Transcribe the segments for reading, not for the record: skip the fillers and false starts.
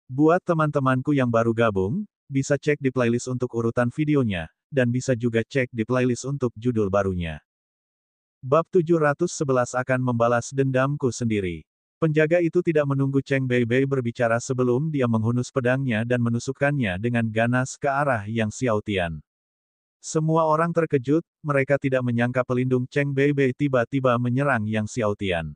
Buat teman-temanku yang baru gabung, bisa cek di playlist untuk urutan videonya, dan bisa juga cek di playlist untuk judul barunya. Bab 711 akan membalas dendamku sendiri. Penjaga itu tidak menunggu Cheng Beibei berbicara sebelum dia menghunus pedangnya dan menusukkannya dengan ganas ke arah Yang Xiaotian. Semua orang terkejut, mereka tidak menyangka pelindung Cheng Beibei tiba-tiba menyerang Yang Xiaotian.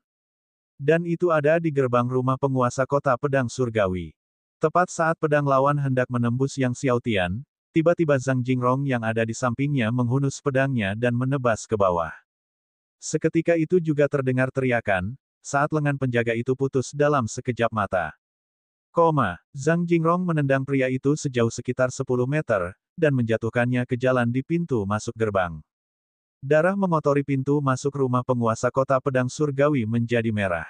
Dan itu ada di gerbang rumah penguasa kota pedang surgawi. Tepat saat pedang lawan hendak menembus Yang Xiaotian, tiba-tiba Zhang Jingrong yang ada di sampingnya menghunus pedangnya dan menebas ke bawah. Seketika itu juga terdengar teriakan, saat lengan penjaga itu putus dalam sekejap mata. Zhang Jingrong menendang pria itu sejauh sekitar 10 meter, dan menjatuhkannya ke jalan di pintu masuk gerbang. Darah mengotori pintu masuk rumah penguasa kota pedang surgawi menjadi merah.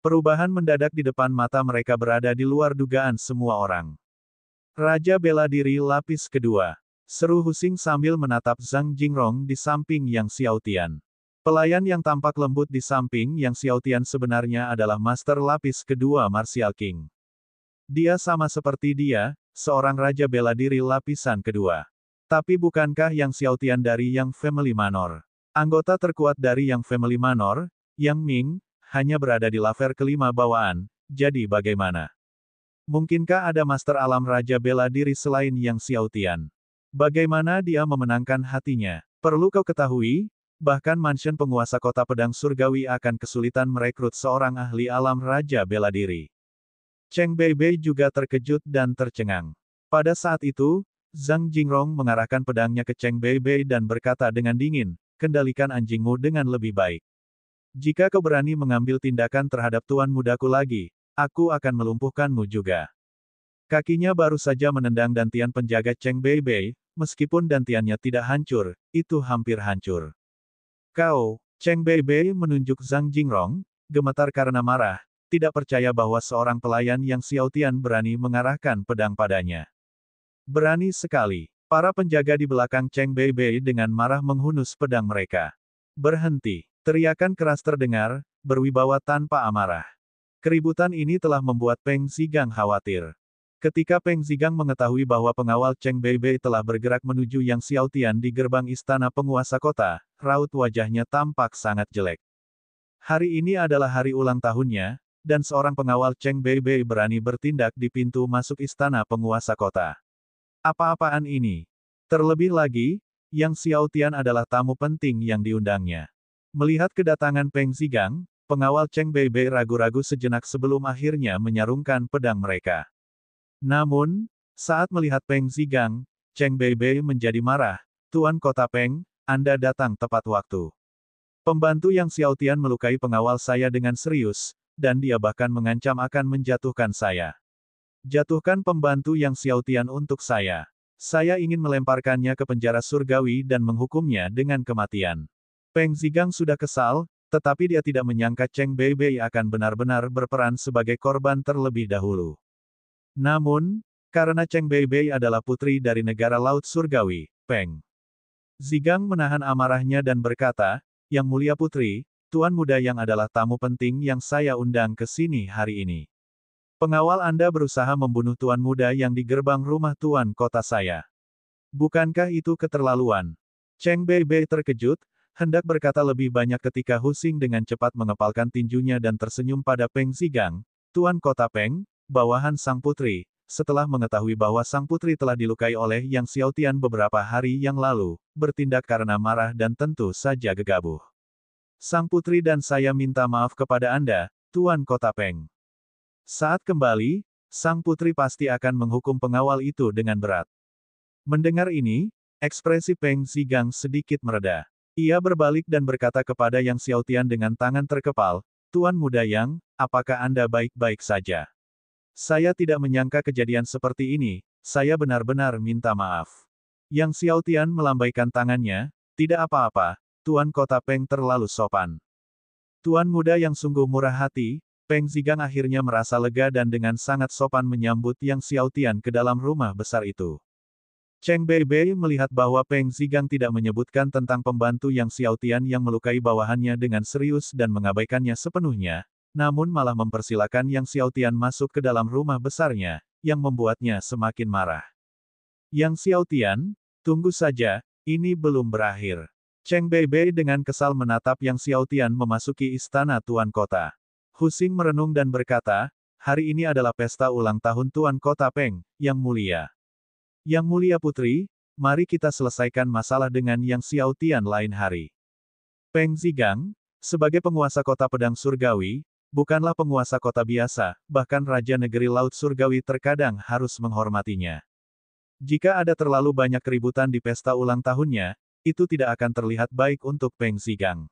Perubahan mendadak di depan mata mereka berada di luar dugaan semua orang. Raja bela diri lapis kedua. Seru Husing sambil menatap Zhang Jingrong di samping Yang Xiaotian. Pelayan yang tampak lembut di samping Yang Xiaotian sebenarnya adalah Master Lapis kedua Martial King. Dia sama seperti dia, seorang raja bela diri lapisan kedua. Tapi bukankah Yang Xiaotian dari Yang Family Manor? Anggota terkuat dari Yang Family Manor, Yang Ming, hanya berada di level kelima bawaan, jadi bagaimana? Mungkinkah ada master alam raja bela diri selain Yang Xiaotian? Bagaimana dia memenangkan hatinya? Perlu kau ketahui, bahkan mansion penguasa kota pedang surgawi akan kesulitan merekrut seorang ahli alam raja bela diri. Cheng Beibei juga terkejut dan tercengang. Pada saat itu, Zhang Jingrong mengarahkan pedangnya ke Cheng Beibei dan berkata dengan dingin, kendalikan anjingmu dengan lebih baik. Jika kau berani mengambil tindakan terhadap tuan mudaku lagi, aku akan melumpuhkanmu juga. Kakinya baru saja menendang dantian penjaga Cheng Beibei, meskipun dantiannya tidak hancur, itu hampir hancur. Kau, Cheng Beibei menunjuk Zhang Jingrong, gemetar karena marah, tidak percaya bahwa seorang pelayan Yang Xiaotian berani mengarahkan pedang padanya. Berani sekali. Para penjaga di belakang Cheng Beibei dengan marah menghunus pedang mereka. Berhenti. Teriakan keras terdengar, berwibawa tanpa amarah. Keributan ini telah membuat Peng Zigang khawatir. Ketika Peng Zigang mengetahui bahwa pengawal Cheng Beibei telah bergerak menuju Yang Xiaotian di gerbang istana penguasa kota, raut wajahnya tampak sangat jelek. Hari ini adalah hari ulang tahunnya, dan seorang pengawal Cheng Beibei berani bertindak di pintu masuk istana penguasa kota. Apa-apaan ini? Terlebih lagi, Yang Xiaotian adalah tamu penting yang diundangnya. Melihat kedatangan Peng Zigang, pengawal Cheng Beibei ragu-ragu sejenak sebelum akhirnya menyarungkan pedang mereka. Namun, saat melihat Peng Zigang, Cheng Beibei menjadi marah. Tuan Kota Peng, Anda datang tepat waktu. Pembantu Yang Xiaotian melukai pengawal saya dengan serius, dan dia bahkan mengancam akan menjatuhkan saya. Jatuhkan pembantu Yang Xiaotian untuk saya. Saya ingin melemparkannya ke penjara surgawi dan menghukumnya dengan kematian. Peng Zigang sudah kesal, tetapi dia tidak menyangka Cheng Beibei akan benar-benar berperan sebagai korban terlebih dahulu. Namun, karena Cheng Beibei adalah putri dari negara Laut Surgawi, Peng Zigang menahan amarahnya dan berkata, Yang Mulia Putri, Tuan Muda yang adalah tamu penting yang saya undang ke sini hari ini. Pengawal Anda berusaha membunuh Tuan Muda yang di gerbang rumah Tuan Kota saya. Bukankah itu keterlaluan? Cheng Beibei terkejut, hendak berkata lebih banyak ketika Husing dengan cepat mengepalkan tinjunya dan tersenyum pada Peng Zigang. Tuan Kota Peng, bawahan sang putri, setelah mengetahui bahwa sang putri telah dilukai oleh Yang Xiaotian beberapa hari yang lalu, bertindak karena marah dan tentu saja gegabah. Sang putri dan saya minta maaf kepada Anda, Tuan Kota Peng. Saat kembali, sang putri pasti akan menghukum pengawal itu dengan berat. Mendengar ini, ekspresi Peng Zigang sedikit mereda. Ia berbalik dan berkata kepada Yang Xiaotian dengan tangan terkepal, Tuan Muda Yang, apakah Anda baik-baik saja? Saya tidak menyangka kejadian seperti ini, saya benar-benar minta maaf. Yang Xiaotian melambaikan tangannya, tidak apa-apa, Tuan Kota Peng terlalu sopan. Tuan Muda yang sungguh murah hati, Peng Zigang akhirnya merasa lega dan dengan sangat sopan menyambut Yang Xiaotian ke dalam rumah besar itu. Cheng Beibei melihat bahwa Peng Zigang tidak menyebutkan tentang pembantu Yang Xiaotian yang melukai bawahannya dengan serius dan mengabaikannya sepenuhnya, namun malah mempersilakan Yang Xiaotian masuk ke dalam rumah besarnya. yang membuatnya semakin marah. Yang Xiaotian, tunggu saja, ini belum berakhir. Cheng Beibei dengan kesal menatap Yang Xiaotian memasuki istana Tuan Kota. Hu Xing merenung dan berkata, hari ini adalah pesta ulang tahun Tuan Kota Peng, Yang Mulia. Yang Mulia Putri, mari kita selesaikan masalah dengan Yang Xiaotian lain hari. Peng Zigang, sebagai penguasa kota pedang surgawi, bukanlah penguasa kota biasa, bahkan Raja Negeri Laut Surgawi terkadang harus menghormatinya. Jika ada terlalu banyak keributan di pesta ulang tahunnya, itu tidak akan terlihat baik untuk Peng Zigang.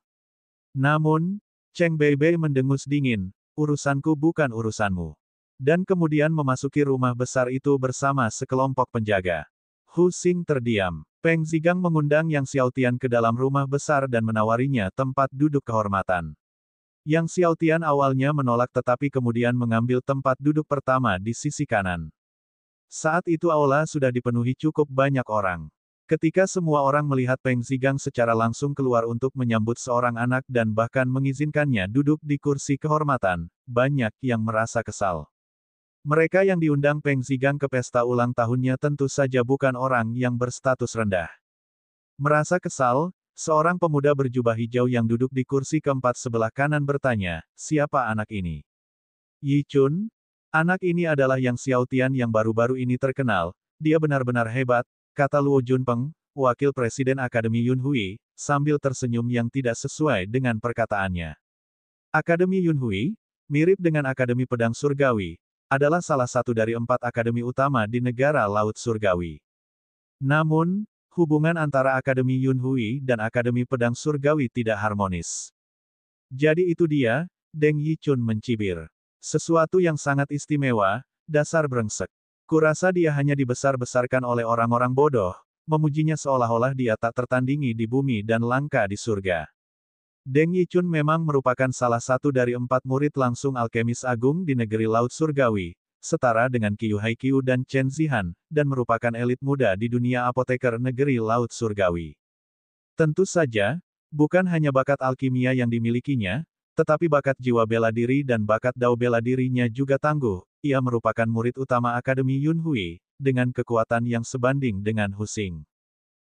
Namun, Cheng Beibei mendengus dingin, urusanku bukan urusanmu. Dan kemudian memasuki rumah besar itu bersama sekelompok penjaga. Hu Xing terdiam. Peng Zigang mengundang Yang Xiaotian ke dalam rumah besar dan menawarinya tempat duduk kehormatan. Yang Xiaotian awalnya menolak tetapi kemudian mengambil tempat duduk pertama di sisi kanan. Saat itu aula sudah dipenuhi cukup banyak orang. Ketika semua orang melihat Peng Zigang secara langsung keluar untuk menyambut seorang anak dan bahkan mengizinkannya duduk di kursi kehormatan, banyak yang merasa kesal. Mereka yang diundang Peng Zigang ke pesta ulang tahunnya tentu saja bukan orang yang berstatus rendah. Merasa kesal, seorang pemuda berjubah hijau yang duduk di kursi keempat sebelah kanan bertanya, siapa anak ini? Yi Chun? Anak ini adalah Yang Xiaotian yang baru-baru ini terkenal, dia benar-benar hebat, kata Luo Junpeng, wakil presiden Akademi Yunhui, sambil tersenyum yang tidak sesuai dengan perkataannya. Akademi Yunhui, mirip dengan Akademi Pedang Surgawi, adalah salah satu dari 4 akademi utama di negara Laut Surgawi. Namun, hubungan antara Akademi Yunhui dan Akademi Pedang Surgawi tidak harmonis. Jadi itu dia, Deng Yichun mencibir. Sesuatu yang sangat istimewa, dasar brengsek. Kurasa dia hanya dibesar-besarkan oleh orang-orang bodoh, memujinya seolah-olah dia tak tertandingi di bumi dan langka di surga. Deng Yichun memang merupakan salah satu dari 4 murid langsung alkemis agung di negeri Laut Surgawi, setara dengan Qiu Haiqiu dan Chen Zihan, dan merupakan elit muda di dunia apoteker negeri Laut Surgawi. Tentu saja, bukan hanya bakat alkimia yang dimilikinya, tetapi bakat jiwa bela diri dan bakat dao bela dirinya juga tangguh. Ia merupakan murid utama Akademi Yunhui, dengan kekuatan yang sebanding dengan Hu Xing.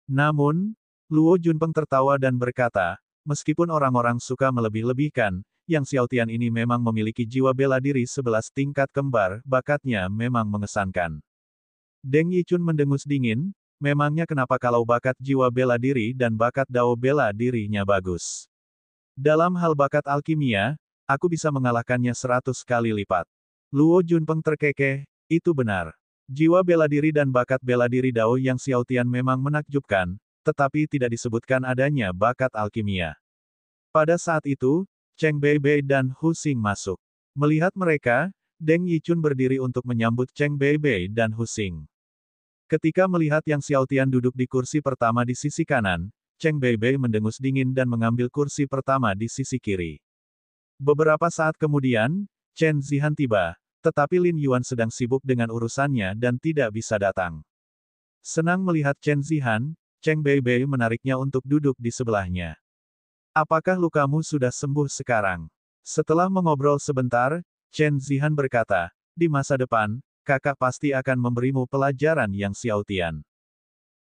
Namun, Luo Junpeng tertawa dan berkata, meskipun orang-orang suka melebih-lebihkan, Yang Xiaotian ini memang memiliki jiwa bela diri 11 tingkat kembar, bakatnya memang mengesankan. Deng Yichun mendengus dingin, memangnya kenapa kalau bakat jiwa bela diri dan bakat dao bela dirinya bagus? Dalam hal bakat alkimia, aku bisa mengalahkannya 100 kali lipat. Luo Junpeng terkekeh, itu benar. Jiwa bela diri dan bakat bela diri Dao Yang Xiaotian memang menakjubkan, tetapi tidak disebutkan adanya bakat alkimia. Pada saat itu, Cheng Beibei dan Hu Xing masuk. Melihat mereka, Deng Yichun berdiri untuk menyambut Cheng Beibei dan Hu Xing. Ketika melihat Yang Xiaotian duduk di kursi pertama di sisi kanan, Cheng Beibei mendengus dingin dan mengambil kursi pertama di sisi kiri. Beberapa saat kemudian, Chen Zihan tiba, tetapi Lin Yuan sedang sibuk dengan urusannya dan tidak bisa datang. Senang melihat Chen Zihan, Cheng Beibei menariknya untuk duduk di sebelahnya. Apakah lukamu sudah sembuh sekarang? Setelah mengobrol sebentar, Chen Zihan berkata, di masa depan, kakak pasti akan memberimu pelajaran Yang Xiaotian.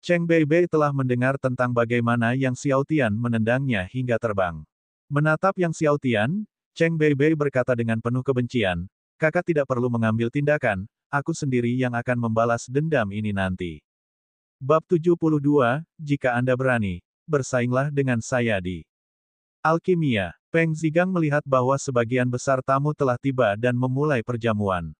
Cheng Beibei telah mendengar tentang bagaimana Yang Xiaotian menendangnya hingga terbang. Menatap Yang Xiaotian, Cheng Beibei berkata dengan penuh kebencian, kakak tidak perlu mengambil tindakan, aku sendiri yang akan membalas dendam ini nanti. Bab 72, jika Anda berani, bersainglah dengan saya di Alkimia. Peng Zigang melihat bahwa sebagian besar tamu telah tiba dan memulai perjamuan.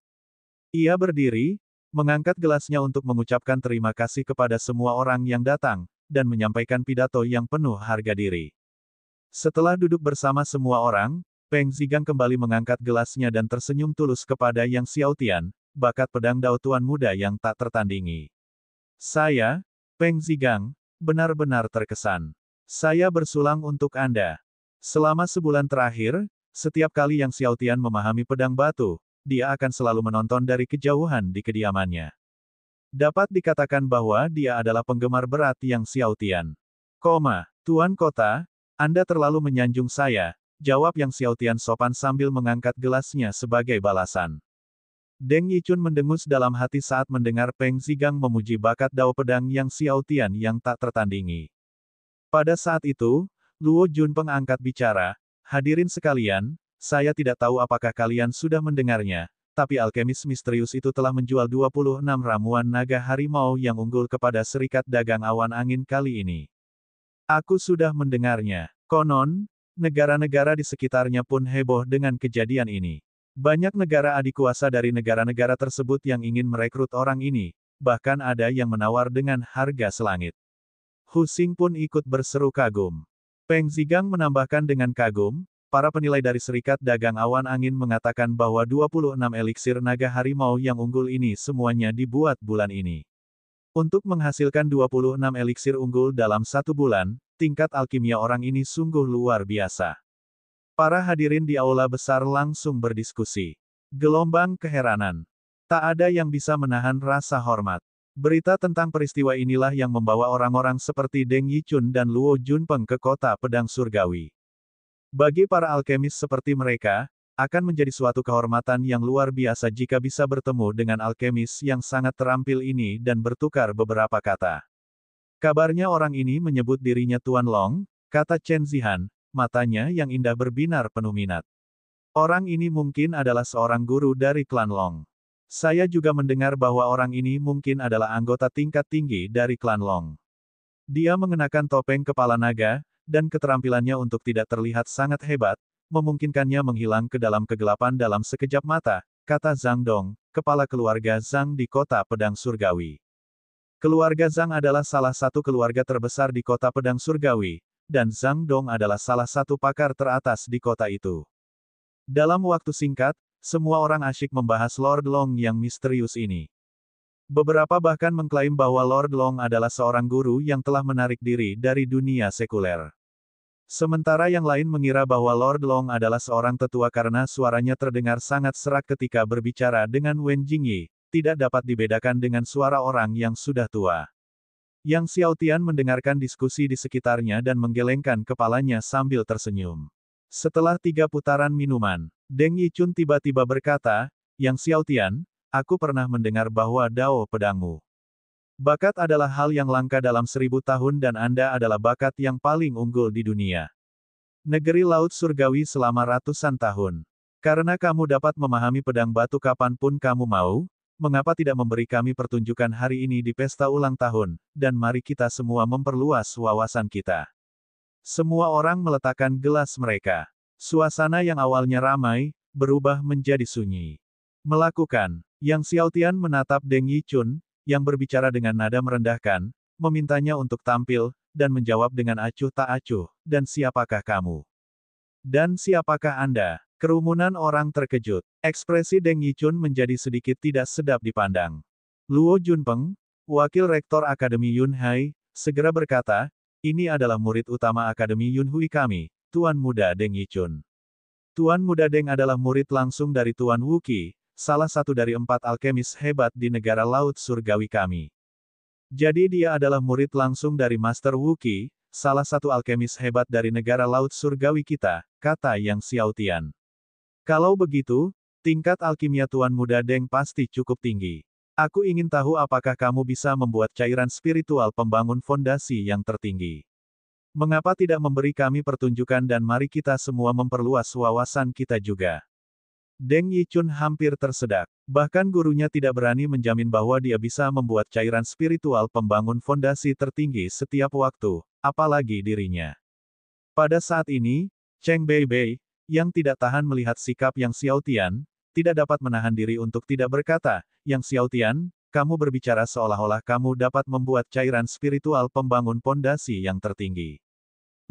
Ia berdiri, mengangkat gelasnya untuk mengucapkan terima kasih kepada semua orang yang datang, dan menyampaikan pidato yang penuh harga diri. Setelah duduk bersama semua orang, Peng Zigang kembali mengangkat gelasnya dan tersenyum tulus kepada Yang Xiaotian, bakat pedang dao tuan muda yang tak tertandingi. Saya, Peng Zigang, benar-benar terkesan. Saya bersulang untuk Anda. Selama sebulan terakhir, setiap kali Yang Xiaotian memahami pedang batu, dia akan selalu menonton dari kejauhan di kediamannya. Dapat dikatakan bahwa dia adalah penggemar berat Yang Xiaotian. Tuan Kota, Anda terlalu menyanjung saya, jawab Yang Xiaotian sopan sambil mengangkat gelasnya sebagai balasan. Deng Yichun mendengus dalam hati saat mendengar Peng Zigang memuji bakat dao pedang yang Xiao Tian yang tak tertandingi. Pada saat itu, Luo Junpeng angkat bicara, "Hadirin sekalian, saya tidak tahu apakah kalian sudah mendengarnya, tapi alkemis misterius itu telah menjual 26 ramuan naga harimau yang unggul kepada Serikat Dagang Awan Angin kali ini. Aku sudah mendengarnya. Konon, negara-negara di sekitarnya pun heboh dengan kejadian ini. Banyak negara adikuasa dari negara-negara tersebut yang ingin merekrut orang ini, bahkan ada yang menawar dengan harga selangit." Hu Xing pun ikut berseru kagum. Peng Zigang menambahkan dengan kagum, para penilai dari Serikat Dagang Awan Angin mengatakan bahwa 26 eliksir naga harimau yang unggul ini semuanya dibuat bulan ini. Untuk menghasilkan 26 eliksir unggul dalam satu bulan, tingkat alkimia orang ini sungguh luar biasa. Para hadirin di aula besar langsung berdiskusi. Gelombang keheranan. Tak ada yang bisa menahan rasa hormat. Berita tentang peristiwa inilah yang membawa orang-orang seperti Deng Yichun dan Luo Junpeng ke kota pedang surgawi. Bagi para alkemis seperti mereka, akan menjadi suatu kehormatan yang luar biasa jika bisa bertemu dengan alkemis yang sangat terampil ini dan bertukar beberapa kata. Kabarnya orang ini menyebut dirinya Tuan Long, kata Chen Zihan, matanya yang indah berbinar penuh minat. Orang ini mungkin adalah seorang guru dari klan Long. Saya juga mendengar bahwa orang ini mungkin adalah anggota tingkat tinggi dari klan Long. Dia mengenakan topeng kepala naga, dan keterampilannya untuk tidak terlihat sangat hebat, memungkinkannya menghilang ke dalam kegelapan dalam sekejap mata, kata Zhang Dong, kepala keluarga Zhang di kota pedang surgawi. Keluarga Zhang adalah salah satu keluarga terbesar di kota pedang surgawi, dan Zhang Dong adalah salah satu pakar teratas di kota itu. Dalam waktu singkat, semua orang asyik membahas Lord Long yang misterius ini. Beberapa bahkan mengklaim bahwa Lord Long adalah seorang guru yang telah menarik diri dari dunia sekuler. Sementara yang lain mengira bahwa Lord Long adalah seorang tetua karena suaranya terdengar sangat serak ketika berbicara dengan Wen Jingyi, tidak dapat dibedakan dengan suara orang yang sudah tua. Yang Xiaotian mendengarkan diskusi di sekitarnya dan menggelengkan kepalanya sambil tersenyum. Setelah 3 putaran minuman, Deng Yichun tiba-tiba berkata, "Yang Xiaotian, aku pernah mendengar bahwa dao pedangmu. Bakat adalah hal yang langka dalam 1000 tahun dan Anda adalah bakat yang paling unggul di dunia. Negeri Laut Surgawi selama ratusan tahun. Karena kamu dapat memahami pedang batu kapanpun kamu mau, mengapa tidak memberi kami pertunjukan hari ini di pesta ulang tahun, dan mari kita semua memperluas wawasan kita." Semua orang meletakkan gelas mereka. Suasana yang awalnya ramai, berubah menjadi sunyi. Melakukan, Yang Xiaotian menatap Deng Yichun, yang berbicara dengan nada merendahkan, memintanya untuk tampil, dan menjawab dengan acuh tak acuh, "Dan siapakah kamu? Dan siapakah Anda?" Kerumunan orang terkejut. Ekspresi Deng Yichun menjadi sedikit tidak sedap dipandang. Luo Junpeng, wakil rektor Akademi Yunhai, segera berkata, "Ini adalah murid utama Akademi Yunhui kami, Tuan Muda Deng Yichun. Tuan Muda Deng adalah murid langsung dari Tuan Wuqi, salah satu dari 4 alkemis hebat di negara Laut Surgawi kami. Jadi dia adalah murid langsung dari Master Wuqi, salah satu alkemis hebat dari negara Laut Surgawi kita," kata Yang Xiaotian. "Kalau begitu, tingkat alkimia Tuan Muda Deng pasti cukup tinggi. Aku ingin tahu apakah kamu bisa membuat cairan spiritual pembangun fondasi yang tertinggi. Mengapa tidak memberi kami pertunjukan dan mari kita semua memperluas wawasan kita juga." Deng Yichun hampir tersedak. Bahkan gurunya tidak berani menjamin bahwa dia bisa membuat cairan spiritual pembangun fondasi tertinggi setiap waktu, apalagi dirinya. Pada saat ini, Cheng Beibei, yang tidak tahan melihat sikap Yang Xiaotian, tidak dapat menahan diri untuk tidak berkata, "Yang Xiaotian, kamu berbicara seolah-olah kamu dapat membuat cairan spiritual pembangun pondasi yang tertinggi.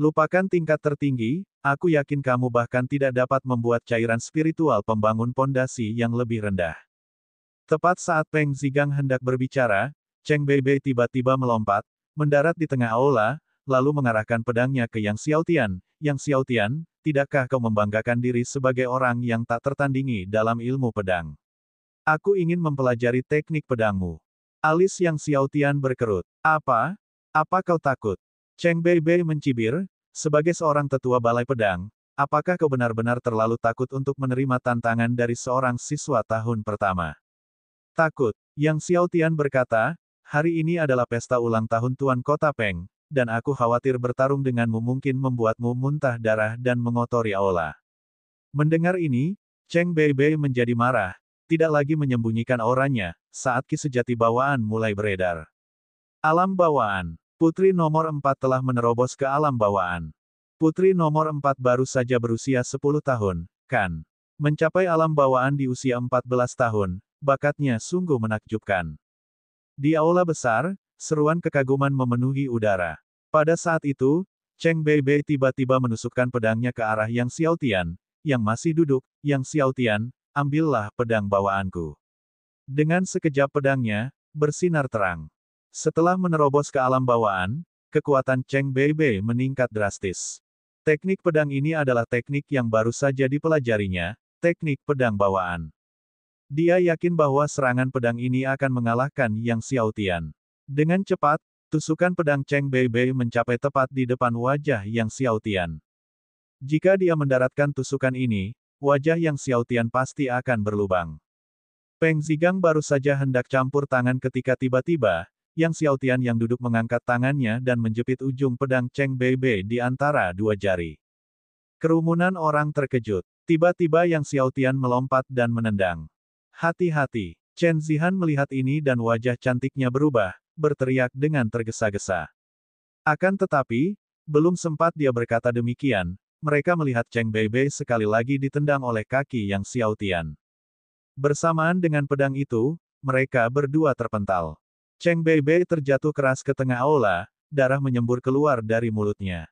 Lupakan tingkat tertinggi, aku yakin kamu bahkan tidak dapat membuat cairan spiritual pembangun pondasi yang lebih rendah." Tepat saat Peng Zigang hendak berbicara, Cheng Beibei tiba-tiba melompat, mendarat di tengah aula, lalu mengarahkan pedangnya ke Yang Xiaotian. "Yang Xiaotian, tidakkah kau membanggakan diri sebagai orang yang tak tertandingi dalam ilmu pedang? Aku ingin mempelajari teknik pedangmu." Alis Yang Xiaotian berkerut. "Apa? Apa kau takut?" Cheng Beibei mencibir, "Sebagai seorang tetua balai pedang, apakah kau benar-benar terlalu takut untuk menerima tantangan dari seorang siswa tahun pertama? Takut. Yang Xiaotian berkata, hari ini adalah pesta ulang tahun Tuan Kota Peng, dan aku khawatir bertarung denganmu mungkin membuatmu muntah darah dan mengotori aula. Mendengar ini, Cheng Beibei menjadi marah, tidak lagi menyembunyikan auranya, saat ki sejati bawaan mulai beredar. Alam bawaan. Putri nomor 4 telah menerobos ke alam bawaan. Putri nomor 4 baru saja berusia 10 tahun, kan? Mencapai alam bawaan di usia 14 tahun, bakatnya sungguh menakjubkan. Di aula besar, seruan kekaguman memenuhi udara. Pada saat itu, Cheng Beibei tiba-tiba menusukkan pedangnya ke arah Yang Xiaotian, yang masih duduk. Yang Xiaotian, ambillah pedang bawaanku. Dengan sekejap pedangnya bersinar terang. Setelah menerobos ke alam bawaan, kekuatan Cheng Beibei meningkat drastis. Teknik pedang ini adalah teknik yang baru saja dipelajarinya, teknik pedang bawaan. Dia yakin bahwa serangan pedang ini akan mengalahkan Yang Xiaotian. Dengan cepat, tusukan pedang Cheng Beibei mencapai tepat di depan wajah Yang Xiaotian. Jika dia mendaratkan tusukan ini, wajah Yang Xiaotian pasti akan berlubang. Peng Zigang baru saja hendak campur tangan ketika tiba-tiba, Yang Xiaotian yang duduk mengangkat tangannya dan menjepit ujung pedang Cheng Beibei di antara dua jari. Kerumunan orang terkejut. Tiba-tiba Yang Xiaotian melompat dan menendang. Hati-hati. Chen Zihan melihat ini dan wajah cantiknya berubah, berteriak dengan tergesa-gesa. Akan tetapi, belum sempat dia berkata demikian, mereka melihat Cheng Beibei sekali lagi ditendang oleh kaki Yang Xiaotian. Bersamaan dengan pedang itu, mereka berdua terpental. Cheng Beibei terjatuh keras ke tengah aula, darah menyembur keluar dari mulutnya.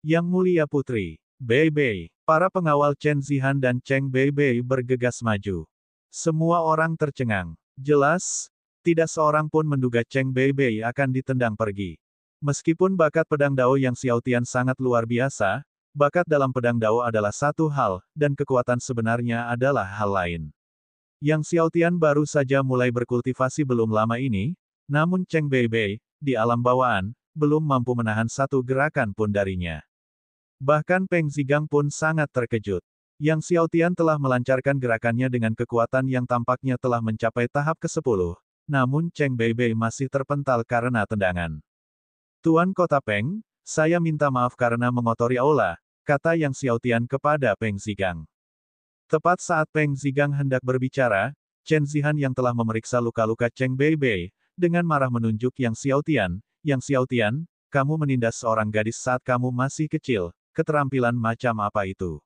Yang Mulia Putri, Beibei, para pengawal Chen Zihan dan Cheng Beibei bergegas maju. Semua orang tercengang. Jelas, tidak seorang pun menduga Cheng Beibei akan ditendang pergi. Meskipun bakat pedang Dao Yang Xiaotian sangat luar biasa, bakat dalam pedang Dao adalah satu hal, dan kekuatan sebenarnya adalah hal lain. Yang Xiaotian baru saja mulai berkultivasi belum lama ini, namun Cheng Beibei, di alam bawaan, belum mampu menahan satu gerakan pun darinya. Bahkan Peng Zigang pun sangat terkejut. Yang Xiaotian telah melancarkan gerakannya dengan kekuatan yang tampaknya telah mencapai tahap ke-10, namun Cheng Beibei masih terpental karena tendangan. Tuan Kota Peng, saya minta maaf karena mengotori aula, kata Yang Xiaotian kepada Peng Zigang. Tepat saat Peng Zigang hendak berbicara, Chen Zihan yang telah memeriksa luka-luka Cheng Beibei, dengan marah menunjuk Yang Xiaotian, Yang Xiaotian, kamu menindas seorang gadis saat kamu masih kecil, keterampilan macam apa itu?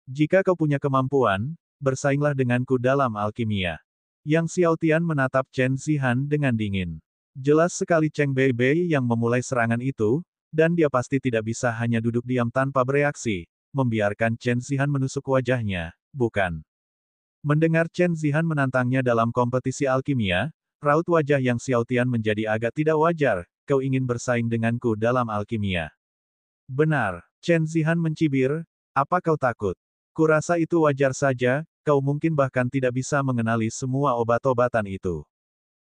Jika kau punya kemampuan, bersainglah denganku dalam alkimia. Yang Xiaotian menatap Chen Zihan dengan dingin. Jelas sekali Cheng Beibei yang memulai serangan itu, dan dia pasti tidak bisa hanya duduk diam tanpa bereaksi, membiarkan Chen Zihan menusuk wajahnya, bukan? Mendengar Chen Zihan menantangnya dalam kompetisi alkimia, raut wajah Yang Xiaotian menjadi agak tidak wajar, kau ingin bersaing denganku dalam alkimia. Benar, Chen Zihan mencibir, apa kau takut? Kurasa itu wajar saja, kau mungkin bahkan tidak bisa mengenali semua obat-obatan itu.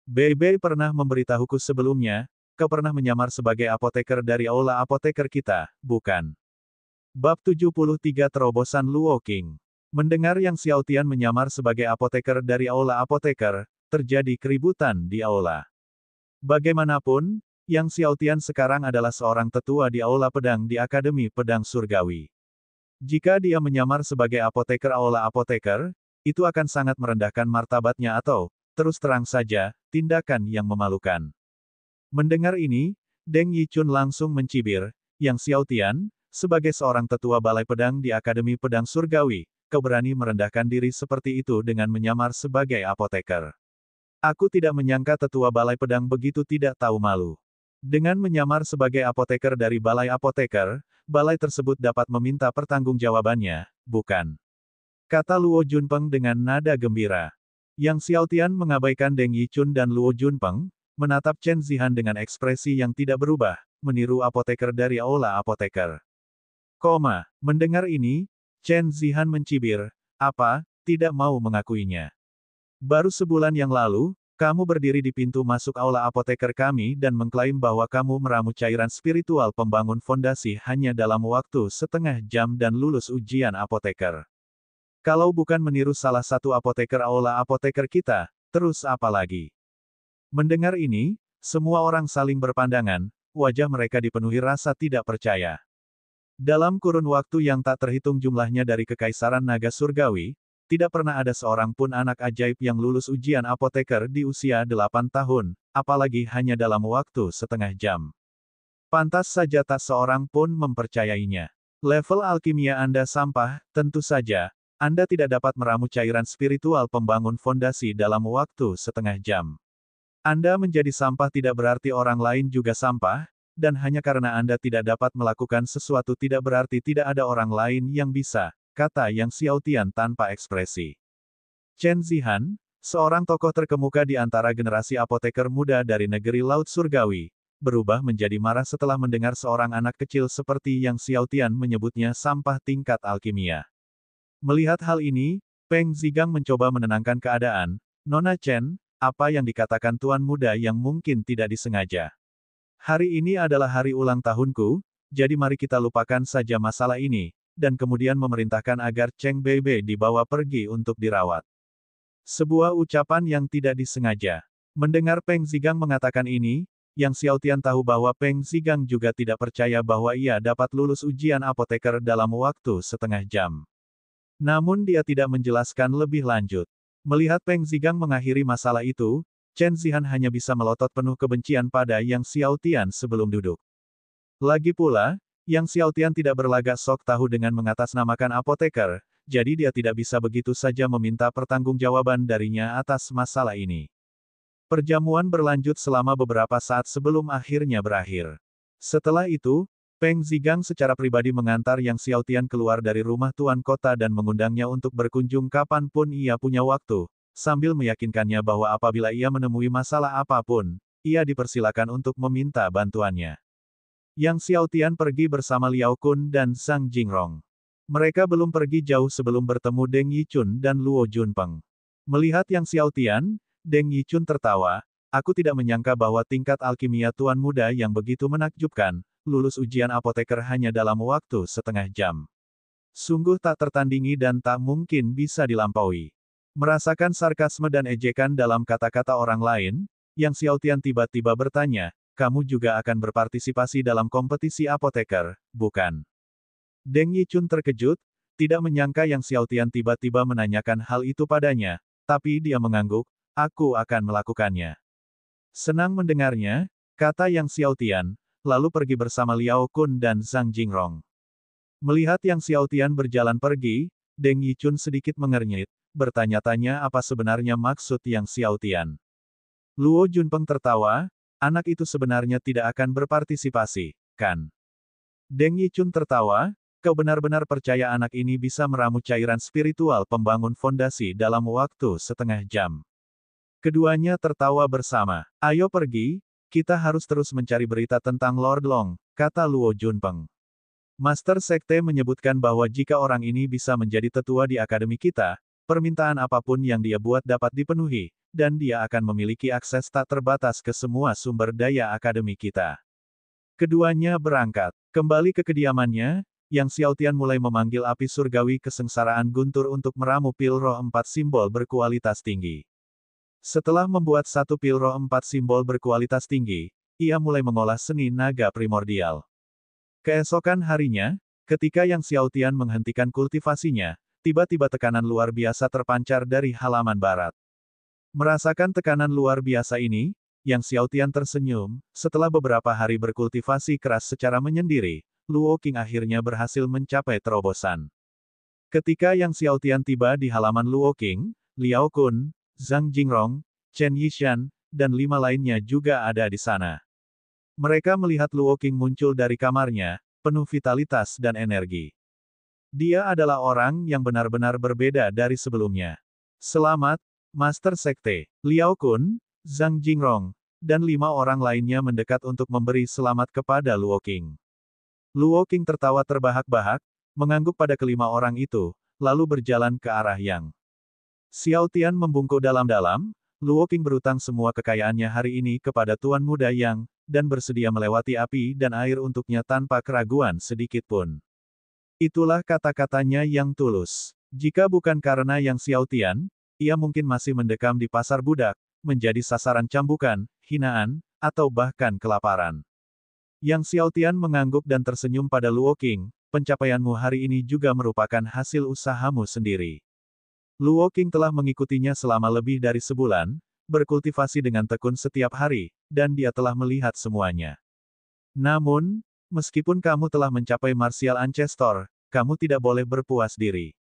Beibei pernah memberitahuku sebelumnya, kau pernah menyamar sebagai apoteker dari aula apoteker kita, bukan? Bab 73 Terobosan Luo Qing. Mendengar Yang Xiaotian menyamar sebagai apoteker dari aula apoteker, terjadi keributan di aula. Bagaimanapun, Yang Xiaotian sekarang adalah seorang tetua di aula pedang di Akademi Pedang Surgawi. Jika dia menyamar sebagai apoteker aula apoteker, itu akan sangat merendahkan martabatnya atau, terus terang saja, tindakan yang memalukan. Mendengar ini, Deng Yichun langsung mencibir, Yang Xiaotian, sebagai seorang tetua balai pedang di Akademi Pedang Surgawi, kau berani merendahkan diri seperti itu dengan menyamar sebagai apoteker. Aku tidak menyangka tetua balai pedang begitu tidak tahu malu. Dengan menyamar sebagai apoteker dari balai apoteker, balai tersebut dapat meminta pertanggungjawabannya, bukan? Kata Luo Junpeng dengan nada gembira. Yang Xiaotian mengabaikan Deng Yichun dan Luo Junpeng, menatap Chen Zihan dengan ekspresi yang tidak berubah, meniru apoteker dari aula apoteker. Mendengar ini, Chen Zihan mencibir, apa, tidak mau mengakuinya. Baru sebulan yang lalu, kamu berdiri di pintu masuk aula apoteker kami dan mengklaim bahwa kamu meramu cairan spiritual pembangun fondasi hanya dalam waktu setengah jam dan lulus ujian apoteker. Kalau bukan meniru salah satu apoteker aula apoteker kita, terus apa lagi? Mendengar ini, semua orang saling berpandangan, wajah mereka dipenuhi rasa tidak percaya. Dalam kurun waktu yang tak terhitung jumlahnya dari Kekaisaran Naga Surgawi, tidak pernah ada seorang pun anak ajaib yang lulus ujian apoteker di usia 8 tahun, apalagi hanya dalam waktu setengah jam. Pantas saja tak seorang pun mempercayainya. Level alkimia Anda sampah, tentu saja, Anda tidak dapat meramu cairan spiritual pembangun fondasi dalam waktu setengah jam. Anda menjadi sampah tidak berarti orang lain juga sampah, dan hanya karena Anda tidak dapat melakukan sesuatu tidak berarti tidak ada orang lain yang bisa, kata Yang Xiaotian tanpa ekspresi. Chen Zihan, seorang tokoh terkemuka di antara generasi apoteker muda dari negeri Laut Surgawi, berubah menjadi marah setelah mendengar seorang anak kecil seperti Yang Xiaotian menyebutnya sampah tingkat alkimia. Melihat hal ini, Peng Zigang mencoba menenangkan keadaan. Nona Chen, apa yang dikatakan tuan muda yang mungkin tidak disengaja. Hari ini adalah hari ulang tahunku, jadi mari kita lupakan saja masalah ini, dan kemudian memerintahkan agar Cheng Beibei dibawa pergi untuk dirawat. Sebuah ucapan yang tidak disengaja. Mendengar Peng Zigang mengatakan ini, Yang Xiaotian tahu bahwa Peng Zigang juga tidak percaya bahwa ia dapat lulus ujian apoteker dalam waktu setengah jam. Namun dia tidak menjelaskan lebih lanjut. Melihat Peng Zigang mengakhiri masalah itu, Chen Zihan hanya bisa melotot penuh kebencian pada Yang Xiaotian sebelum duduk. Lagi pula, Yang Xiaotian tidak berlagak sok tahu dengan mengatasnamakan apoteker, jadi dia tidak bisa begitu saja meminta pertanggungjawaban darinya atas masalah ini. Perjamuan berlanjut selama beberapa saat sebelum akhirnya berakhir. Setelah itu, Peng Zigang secara pribadi mengantar Yang Xiaotian keluar dari rumah tuan kota dan mengundangnya untuk berkunjung kapanpun ia punya waktu, sambil meyakinkannya bahwa apabila ia menemui masalah apapun, ia dipersilakan untuk meminta bantuannya. Yang Xiaotian pergi bersama Liao Kun dan Zhang Jingrong. Mereka belum pergi jauh sebelum bertemu Deng Yichun dan Luo Junpeng. Melihat Yang Xiaotian, Deng Yichun tertawa, aku tidak menyangka bahwa tingkat alkimia tuan muda yang begitu menakjubkan, lulus ujian apoteker hanya dalam waktu setengah jam. Sungguh tak tertandingi dan tak mungkin bisa dilampaui. Merasakan sarkasme dan ejekan dalam kata-kata orang lain, Yang Xiaotian tiba-tiba bertanya, kamu juga akan berpartisipasi dalam kompetisi apoteker, bukan? Deng Yichun terkejut, tidak menyangka Yang Xiaotian tiba-tiba menanyakan hal itu padanya, tapi dia mengangguk, aku akan melakukannya. Senang mendengarnya, kata Yang Xiaotian, lalu pergi bersama Liao Kun dan Zhang Jingrong. Melihat Yang Xiaotian berjalan pergi, Deng Yichun sedikit mengernyit, bertanya-tanya apa sebenarnya maksud Yang Xiaotian. Luo Junpeng tertawa, anak itu sebenarnya tidak akan berpartisipasi, kan? Deng Yichun tertawa, kau benar-benar percaya anak ini bisa meramu cairan spiritual pembangun fondasi dalam waktu setengah jam. Keduanya tertawa bersama. Ayo pergi, kita harus terus mencari berita tentang Lord Long, kata Luo Junpeng. Master Sekte menyebutkan bahwa jika orang ini bisa menjadi tetua di akademi kita, permintaan apapun yang dia buat dapat dipenuhi, dan dia akan memiliki akses tak terbatas ke semua sumber daya akademi kita. Keduanya berangkat. Kembali ke kediamannya, Yang Xiaotian mulai memanggil api surgawi kesengsaraan guntur untuk meramu pil roh 4 simbol berkualitas tinggi. Setelah membuat satu pil roh 4 simbol berkualitas tinggi, ia mulai mengolah seni naga primordial. Keesokan harinya, ketika Yang Xiaotian menghentikan kultivasinya, tiba-tiba tekanan luar biasa terpancar dari halaman barat. Merasakan tekanan luar biasa ini, Yang Xiaotian tersenyum, setelah beberapa hari berkultivasi keras secara menyendiri, Luo Qing akhirnya berhasil mencapai terobosan. Ketika Yang Xiaotian tiba di halaman Luo Qing, Liao Kun, Zhang Jingrong, Chen Yishan, dan 5 lainnya juga ada di sana. Mereka melihat Luo Qing muncul dari kamarnya, penuh vitalitas dan energi. Dia adalah orang yang benar-benar berbeda dari sebelumnya. Selamat, Master Sekte. Liao Kun, Zhang Jingrong, dan 5 orang lainnya mendekat untuk memberi selamat kepada Luo Qing. Luo Qing tertawa terbahak-bahak, mengangguk pada kelima orang itu, lalu berjalan ke arah Yang Xiaotian membungkuk dalam-dalam. Luo Qing berutang semua kekayaannya hari ini kepada Tuan Muda Yang, dan bersedia melewati api dan air untuknya tanpa keraguan sedikit pun. Itulah kata-katanya yang tulus. Jika bukan karena Yang Xiaotian, ia mungkin masih mendekam di pasar budak, menjadi sasaran cambukan, hinaan, atau bahkan kelaparan. Yang Xiaotian mengangguk dan tersenyum pada Luo Qing, pencapaianmu hari ini juga merupakan hasil usahamu sendiri. Luo Qing telah mengikutinya selama lebih dari sebulan, berkultivasi dengan tekun setiap hari, dan dia telah melihat semuanya. Namun, meskipun kamu telah mencapai Martial Ancestor, kamu tidak boleh berpuas diri.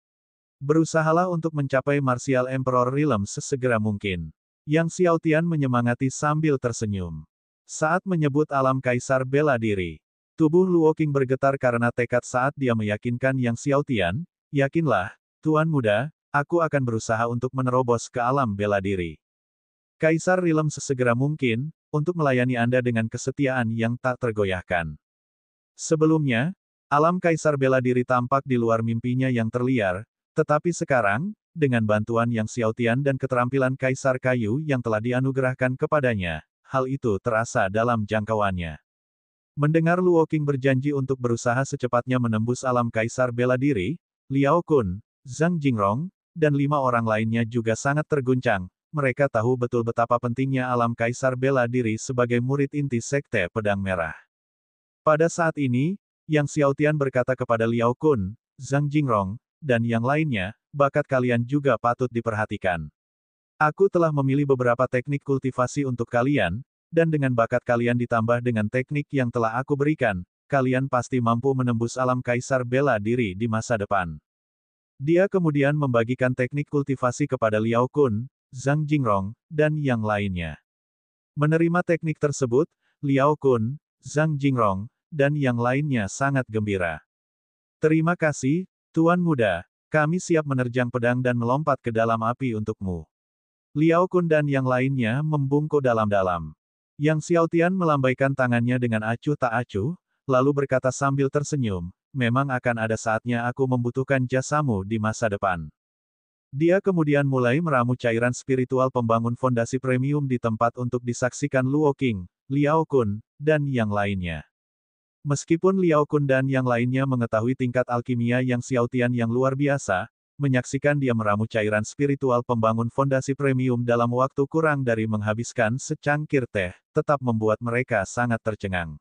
Berusahalah untuk mencapai Martial Emperor Realm sesegera mungkin. Yang Xiaotian menyemangati sambil tersenyum. Saat menyebut alam kaisar bela diri, tubuh Luo Qing bergetar karena tekad saat dia meyakinkan Yang Xiaotian, yakinlah, Tuan Muda, aku akan berusaha untuk menerobos ke alam bela diri. Kaisar Realm sesegera mungkin, untuk melayani Anda dengan kesetiaan yang tak tergoyahkan. Sebelumnya, alam kaisar bela diri tampak di luar mimpinya yang terliar, tetapi sekarang, dengan bantuan Yang Xiaotian dan keterampilan kaisar kayu yang telah dianugerahkan kepadanya, hal itu terasa dalam jangkauannya. Mendengar Luo Qing berjanji untuk berusaha secepatnya menembus alam kaisar bela diri, Liao Kun, Zhang Jingrong, dan 5 orang lainnya juga sangat terguncang. Mereka tahu betul betapa pentingnya alam kaisar bela diri sebagai murid inti Sekte Pedang Merah. Pada saat ini, Yang Xiaotian berkata kepada Liao Kun, Zhang Jingrong, dan yang lainnya, bakat kalian juga patut diperhatikan. Aku telah memilih beberapa teknik kultivasi untuk kalian, dan dengan bakat kalian ditambah dengan teknik yang telah aku berikan, kalian pasti mampu menembus alam kaisar bela diri di masa depan. Dia kemudian membagikan teknik kultivasi kepada Liao Kun, Zhang Jingrong, dan yang lainnya. Menerima teknik tersebut, Liao Kun, Zhang Jingrong, dan yang lainnya sangat gembira. Terima kasih, Tuan Muda, kami siap menerjang pedang dan melompat ke dalam api untukmu. Liao Kun dan yang lainnya membungkuk dalam-dalam. Yang Xiaotian melambaikan tangannya dengan acuh tak acuh, lalu berkata sambil tersenyum, memang akan ada saatnya aku membutuhkan jasamu di masa depan. Dia kemudian mulai meramu cairan spiritual pembangun fondasi premium di tempat untuk disaksikan Luo Qing, Liao Kun, dan yang lainnya. Meskipun Liao Kun dan yang lainnya mengetahui tingkat alkimia Yang Xiaotian yang luar biasa, menyaksikan dia meramu cairan spiritual pembangun fondasi premium dalam waktu kurang dari menghabiskan secangkir teh, tetap membuat mereka sangat tercengang.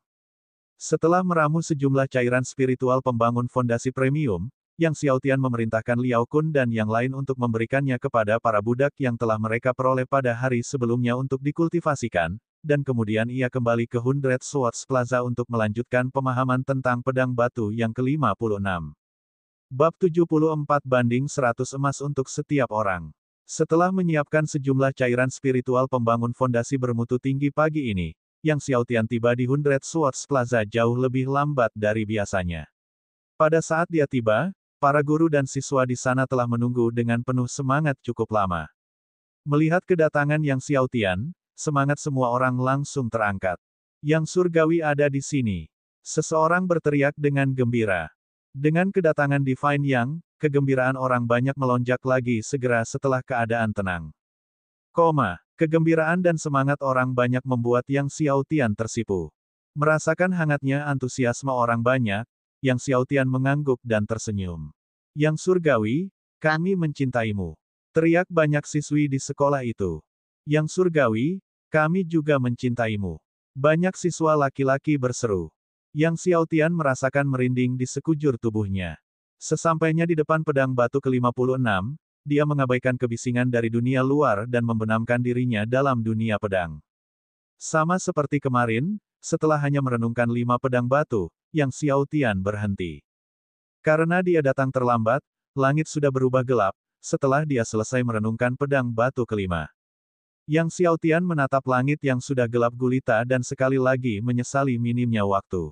Setelah meramu sejumlah cairan spiritual pembangun fondasi premium, Yang Xiaotian memerintahkan Liao Kun dan yang lain untuk memberikannya kepada para budak yang telah mereka peroleh pada hari sebelumnya untuk dikultivasikan, dan kemudian ia kembali ke Hundred Swords Plaza untuk melanjutkan pemahaman tentang pedang batu yang ke-56. Bab 74/100 emas untuk setiap orang. Setelah menyiapkan sejumlah cairan spiritual pembangun fondasi bermutu tinggi pagi ini, Yang Xiaotian tiba di Hundred Swords Plaza jauh lebih lambat dari biasanya. Pada saat dia tiba, para guru dan siswa di sana telah menunggu dengan penuh semangat cukup lama. Melihat kedatangan Yang Xiaotian, semangat semua orang langsung terangkat. Yang surgawi ada di sini. Seseorang berteriak dengan gembira. Dengan kedatangan Divine Yang, kegembiraan orang banyak melonjak lagi segera setelah keadaan tenang. Kegembiraan dan semangat orang banyak membuat Yang Xiaotian tersipu. Merasakan hangatnya antusiasme orang banyak, Yang Xiaotian mengangguk dan tersenyum. Yang surgawi, kami mencintaimu. Teriak banyak siswi di sekolah itu. Yang surgawi, kami juga mencintaimu. Banyak siswa laki-laki berseru. Yang Xiaotian merasakan merinding di sekujur tubuhnya. Sesampainya di depan pedang batu ke-56, dia mengabaikan kebisingan dari dunia luar dan membenamkan dirinya dalam dunia pedang. Sama seperti kemarin, setelah hanya merenungkan 5 pedang batu, Yang Xiaotian berhenti. Karena dia datang terlambat, langit sudah berubah gelap, setelah dia selesai merenungkan pedang batu ke-5. Yang Xiaotian menatap langit yang sudah gelap gulita dan sekali lagi menyesali minimnya waktu.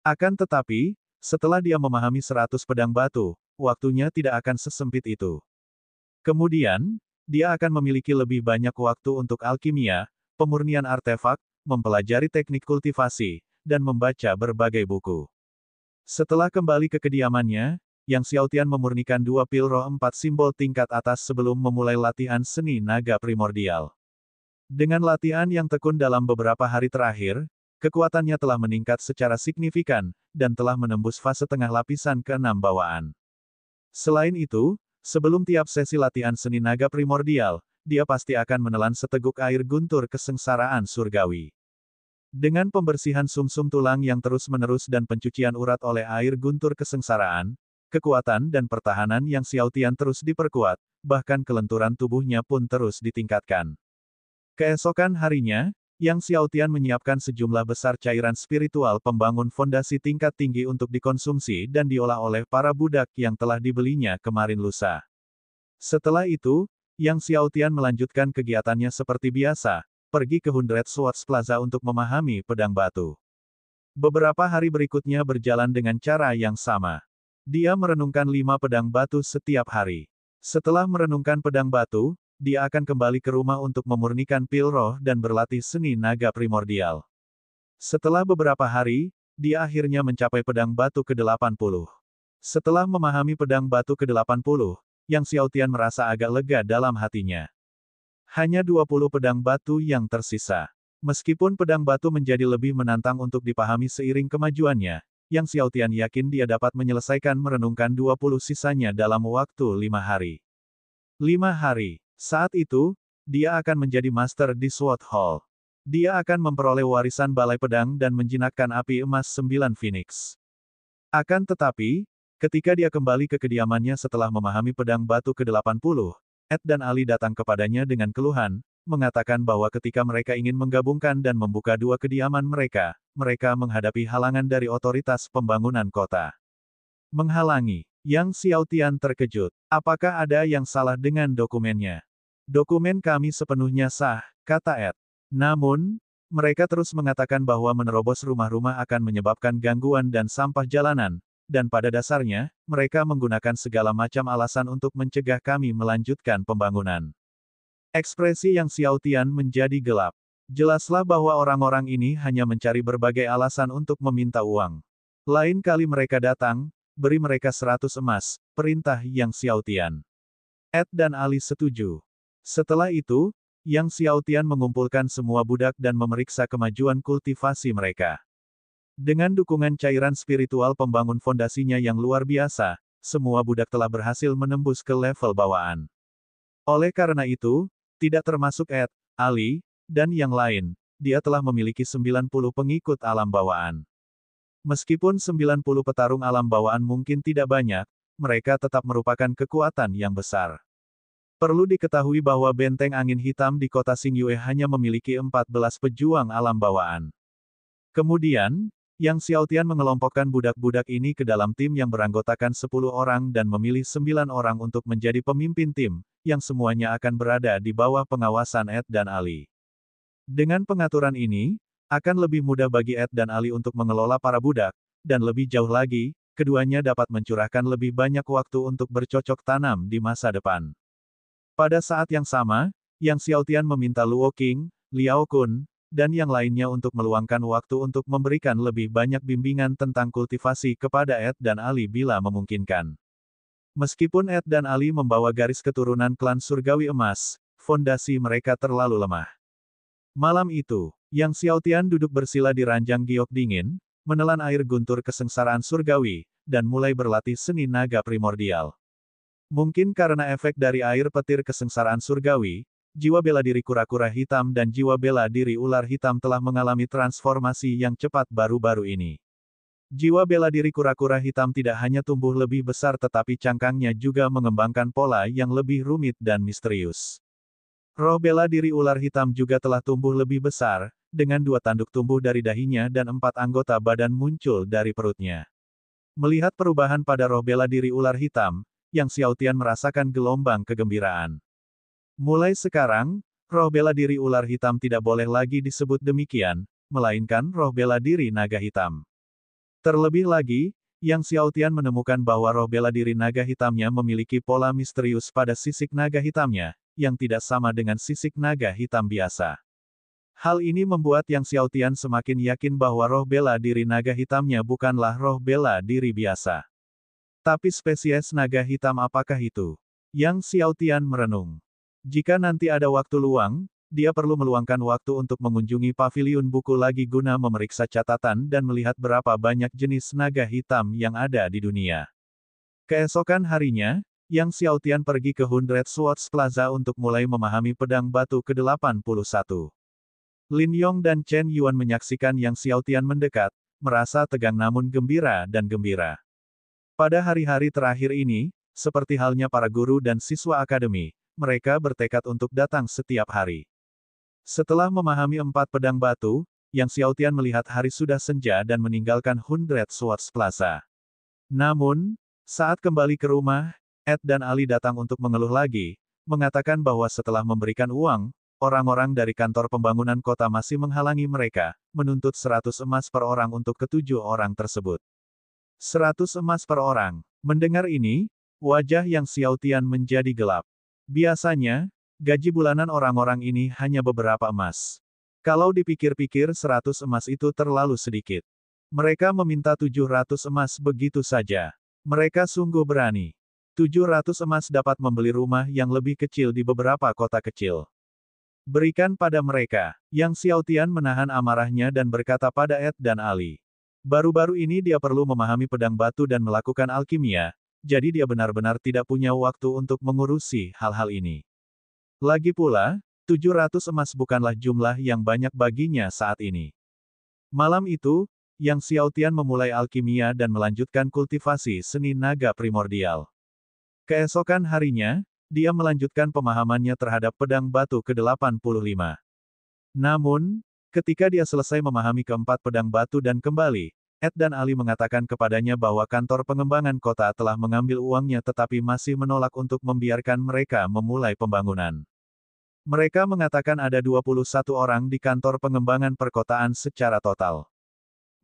Akan tetapi, setelah dia memahami 100 pedang batu, waktunya tidak akan sesempit itu. Kemudian, dia akan memiliki lebih banyak waktu untuk alkimia, pemurnian artefak, mempelajari teknik kultivasi, dan membaca berbagai buku. Setelah kembali ke kediamannya, Yang Xiaotian memurnikan 2 pil roh 4 simbol tingkat atas sebelum memulai latihan seni naga primordial. Dengan latihan yang tekun dalam beberapa hari terakhir, kekuatannya telah meningkat secara signifikan, dan telah menembus fase tengah lapisan ke-6 bawaan. Selain itu, Sebelum tiap sesi latihan seni naga primordial, dia pasti akan menelan seteguk air guntur kesengsaraan surgawi. Dengan pembersihan sumsum tulang yang terus-menerus dan pencucian urat oleh air guntur kesengsaraan, kekuatan dan pertahanan yang Xiao Tian terus diperkuat, bahkan kelenturan tubuhnya pun terus ditingkatkan. Keesokan harinya, Yang Xiao Tian menyiapkan sejumlah besar cairan spiritual pembangun fondasi tingkat tinggi untuk dikonsumsi dan diolah oleh para budak yang telah dibelinya kemarin lusa. Setelah itu, Yang Xiao Tian melanjutkan kegiatannya seperti biasa, pergi ke Hundred Swords Plaza untuk memahami pedang batu. Beberapa hari berikutnya berjalan dengan cara yang sama. Dia merenungkan 5 pedang batu setiap hari. Setelah merenungkan pedang batu, dia akan kembali ke rumah untuk memurnikan pil roh dan berlatih seni naga primordial. Setelah beberapa hari, dia akhirnya mencapai pedang batu ke-80. Setelah memahami pedang batu ke-80, Yang Xiao Tian merasa agak lega dalam hatinya. Hanya 20 pedang batu yang tersisa. Meskipun pedang batu menjadi lebih menantang untuk dipahami seiring kemajuannya, Yang Xiao Tian yakin dia dapat menyelesaikan merenungkan 20 sisanya dalam waktu 5 hari. 5 hari. Saat itu, dia akan menjadi master di Sword Hall. Dia akan memperoleh warisan balai pedang dan menjinakkan api emas 9 Phoenix. Akan tetapi, ketika dia kembali ke kediamannya setelah memahami pedang batu ke-80, Ed dan Ali datang kepadanya dengan keluhan, mengatakan bahwa ketika mereka ingin menggabungkan dan membuka dua kediaman mereka, mereka menghadapi halangan dari otoritas pembangunan kota. Menghalangi. Yang Xiao Tian terkejut. Apakah ada yang salah dengan dokumennya? Dokumen kami sepenuhnya sah, kata Ed. Namun, mereka terus mengatakan bahwa menerobos rumah-rumah akan menyebabkan gangguan dan sampah jalanan, dan pada dasarnya, mereka menggunakan segala macam alasan untuk mencegah kami melanjutkan pembangunan. Ekspresi Yang Xiao Tian menjadi gelap. Jelaslah bahwa orang-orang ini hanya mencari berbagai alasan untuk meminta uang. Lain kali mereka datang, beri mereka 100 emas, perintah Yang Xiao Tian. Ed dan Ali setuju. Setelah itu, Yang Xiao Tian mengumpulkan semua budak dan memeriksa kemajuan kultivasi mereka. Dengan dukungan cairan spiritual pembangun fondasinya yang luar biasa, semua budak telah berhasil menembus ke level bawaan. Oleh karena itu, tidak termasuk Ed, Ali, dan yang lain, dia telah memiliki 90 pengikut alam bawaan. Meskipun 90 petarung alam bawaan mungkin tidak banyak, mereka tetap merupakan kekuatan yang besar. Perlu diketahui bahwa benteng angin hitam di kota Xingyue hanya memiliki 14 pejuang alam bawaan. Kemudian, Yang Xiao Tian mengelompokkan budak-budak ini ke dalam tim yang beranggotakan 10 orang dan memilih 9 orang untuk menjadi pemimpin tim, yang semuanya akan berada di bawah pengawasan Ed dan Ali. Dengan pengaturan ini, akan lebih mudah bagi Ed dan Ali untuk mengelola para budak, dan lebih jauh lagi, keduanya dapat mencurahkan lebih banyak waktu untuk bercocok tanam di masa depan. Pada saat yang sama, Yang Xiao Tian meminta Luo Qing, Liao Kun, dan yang lainnya untuk meluangkan waktu untuk memberikan lebih banyak bimbingan tentang kultivasi kepada Ed dan Ali bila memungkinkan. Meskipun Ed dan Ali membawa garis keturunan klan surgawi emas, fondasi mereka terlalu lemah. Malam itu, Yang Xiao Tian duduk bersila di ranjang giok dingin, menelan air guntur kesengsaraan surgawi, dan mulai berlatih seni naga primordial. Mungkin karena efek dari air petir kesengsaraan surgawi, jiwa bela diri kura-kura hitam dan jiwa bela diri ular hitam telah mengalami transformasi yang cepat baru-baru ini. Jiwa bela diri kura-kura hitam tidak hanya tumbuh lebih besar tetapi cangkangnya juga mengembangkan pola yang lebih rumit dan misterius. Roh bela diri ular hitam juga telah tumbuh lebih besar, dengan 2 tanduk tumbuh dari dahinya dan 4 anggota badan muncul dari perutnya. Melihat perubahan pada roh bela diri ular hitam, Yang Xiao Tian merasakan gelombang kegembiraan. Mulai sekarang, roh bela diri ular hitam tidak boleh lagi disebut demikian, melainkan roh bela diri naga hitam. Terlebih lagi, Yang Xiao Tian menemukan bahwa roh bela diri naga hitamnya memiliki pola misterius pada sisik naga hitamnya, yang tidak sama dengan sisik naga hitam biasa. Hal ini membuat Yang Xiao Tian semakin yakin bahwa roh bela diri naga hitamnya bukanlah roh bela diri biasa. Tapi spesies naga hitam apakah itu? Yang Xiao Tian merenung. Jika nanti ada waktu luang, dia perlu meluangkan waktu untuk mengunjungi paviliun buku lagi guna memeriksa catatan dan melihat berapa banyak jenis naga hitam yang ada di dunia. Keesokan harinya, Yang Xiaotian pergi ke Hundred Swords Plaza untuk mulai memahami pedang batu ke-81. Lin Yong dan Chen Yuan menyaksikan Yang Xiaotian mendekat, merasa tegang namun gembira dan gembira. Pada hari-hari terakhir ini, seperti halnya para guru dan siswa akademi, mereka bertekad untuk datang setiap hari. Setelah memahami 4 pedang batu, Yang Xiaotian melihat hari sudah senja dan meninggalkan Hundred Swords Plaza. Namun, saat kembali ke rumah, Ed dan Ali datang untuk mengeluh lagi, mengatakan bahwa setelah memberikan uang, orang-orang dari kantor pembangunan kota masih menghalangi mereka, menuntut 100 emas per orang untuk ke-7 orang tersebut. 100 emas per orang. Mendengar ini, wajah Yang Xiaotian menjadi gelap. Biasanya, gaji bulanan orang-orang ini hanya beberapa emas. Kalau dipikir-pikir 100 emas itu terlalu sedikit. Mereka meminta 700 emas begitu saja. Mereka sungguh berani. 700 emas dapat membeli rumah yang lebih kecil di beberapa kota kecil. Berikan pada mereka. Yang Xiaotian menahan amarahnya dan berkata pada Ed dan Ali. Baru-baru ini dia perlu memahami pedang batu dan melakukan alkimia, jadi dia benar-benar tidak punya waktu untuk mengurusi hal-hal ini. Lagi pula, 700 emas bukanlah jumlah yang banyak baginya saat ini. Malam itu, Yang Xiaotian memulai alkimia dan melanjutkan kultivasi seni naga primordial. Keesokan harinya, dia melanjutkan pemahamannya terhadap pedang batu ke-85. Namun, ketika dia selesai memahami keempat pedang batu dan kembali, Ed dan Ali mengatakan kepadanya bahwa kantor pengembangan kota telah mengambil uangnya tetapi masih menolak untuk membiarkan mereka memulai pembangunan. Mereka mengatakan ada 21 orang di kantor pengembangan perkotaan secara total.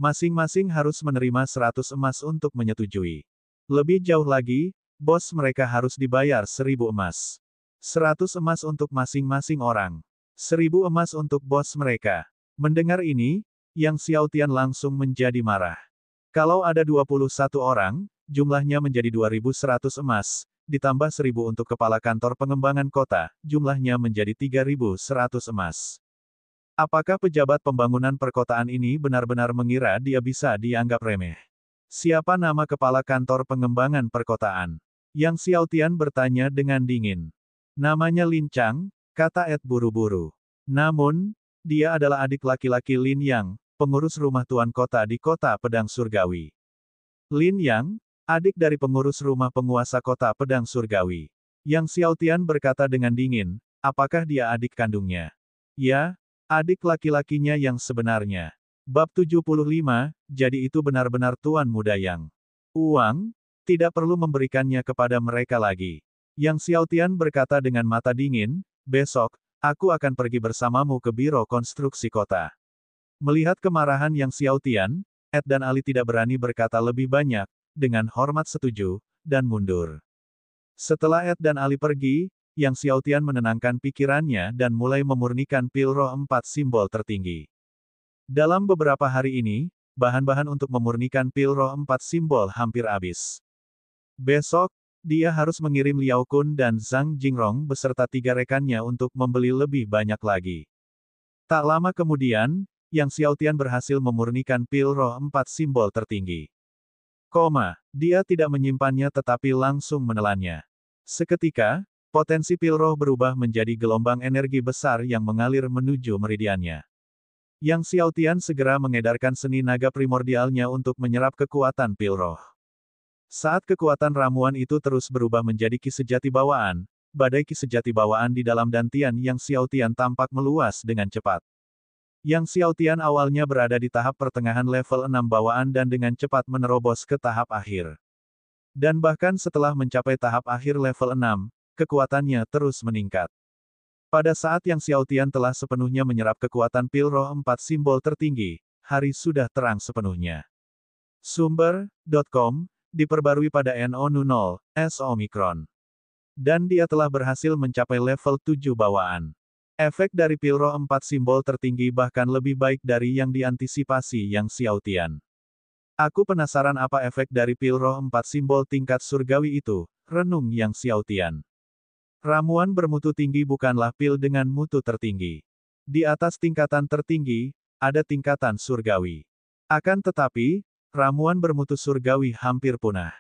Masing-masing harus menerima 100 emas untuk menyetujui. Lebih jauh lagi, bos mereka harus dibayar 1000 emas. 100 emas untuk masing-masing orang. 1000 emas untuk bos mereka. Mendengar ini, Yang Xiaotian langsung menjadi marah. Kalau ada 21 orang, jumlahnya menjadi 2100 emas, ditambah 1000 untuk kepala kantor pengembangan kota, jumlahnya menjadi 3100 emas. Apakah pejabat pembangunan perkotaan ini benar-benar mengira dia bisa dianggap remeh? Siapa nama kepala kantor pengembangan perkotaan? Yang Xiaotian bertanya dengan dingin. Namanya Lin Chang, kata Ed buru-buru. Namun, dia adalah adik laki-laki Lin Yang, pengurus rumah tuan kota di kota Pedang Surgawi. Lin Yang, adik dari pengurus rumah penguasa kota Pedang Surgawi. Yang Xiaotian berkata dengan dingin, apakah dia adik kandungnya? Ya, adik laki-lakinya yang sebenarnya. Bab 75, jadi itu benar-benar tuan muda yang uang, tidak perlu memberikannya kepada mereka lagi. Yang Xiaotian berkata dengan mata dingin, besok, aku akan pergi bersamamu ke biro konstruksi kota. Melihat kemarahan Yang Xiaotian, Ed dan Ali tidak berani berkata lebih banyak, dengan hormat setuju, dan mundur. Setelah Ed dan Ali pergi, Yang Xiaotian menenangkan pikirannya dan mulai memurnikan pil roh 4 simbol tertinggi. Dalam beberapa hari ini, bahan-bahan untuk memurnikan pil roh 4 simbol hampir habis. Besok, dia harus mengirim Liao Kun dan Zhang Jingrong beserta 3 rekannya untuk membeli lebih banyak lagi. Tak lama kemudian, Yang Xiaotian berhasil memurnikan pil roh 4 simbol tertinggi. Dia tidak menyimpannya tetapi langsung menelannya. Seketika, potensi pil roh berubah menjadi gelombang energi besar yang mengalir menuju meridiannya. Yang Xiaotian segera mengedarkan seni naga primordialnya untuk menyerap kekuatan pil roh. Saat kekuatan ramuan itu terus berubah menjadi ki sejati bawaan, badai ki sejati bawaan di dalam dantian Yang Xiaotian tampak meluas dengan cepat. Yang Xiaotian awalnya berada di tahap pertengahan level 6 bawaan dan dengan cepat menerobos ke tahap akhir. Dan bahkan setelah mencapai tahap akhir level 6, kekuatannya terus meningkat. Pada saat Yang Xiaotian telah sepenuhnya menyerap kekuatan pil roh 4 simbol tertinggi, hari sudah terang sepenuhnya. Sumber.com, diperbarui pada NO00, S Omicron. Dan dia telah berhasil mencapai level 7 bawaan. Efek dari pil roh 4 simbol tertinggi bahkan lebih baik dari yang diantisipasi Yang Xiaotian. Aku penasaran apa efek dari pil roh 4 simbol tingkat surgawi itu, renung Yang Xiaotian. Ramuan bermutu tinggi bukanlah pil dengan mutu tertinggi. Di atas tingkatan tertinggi, ada tingkatan surgawi. Akan tetapi, ramuan bermutu surgawi hampir punah.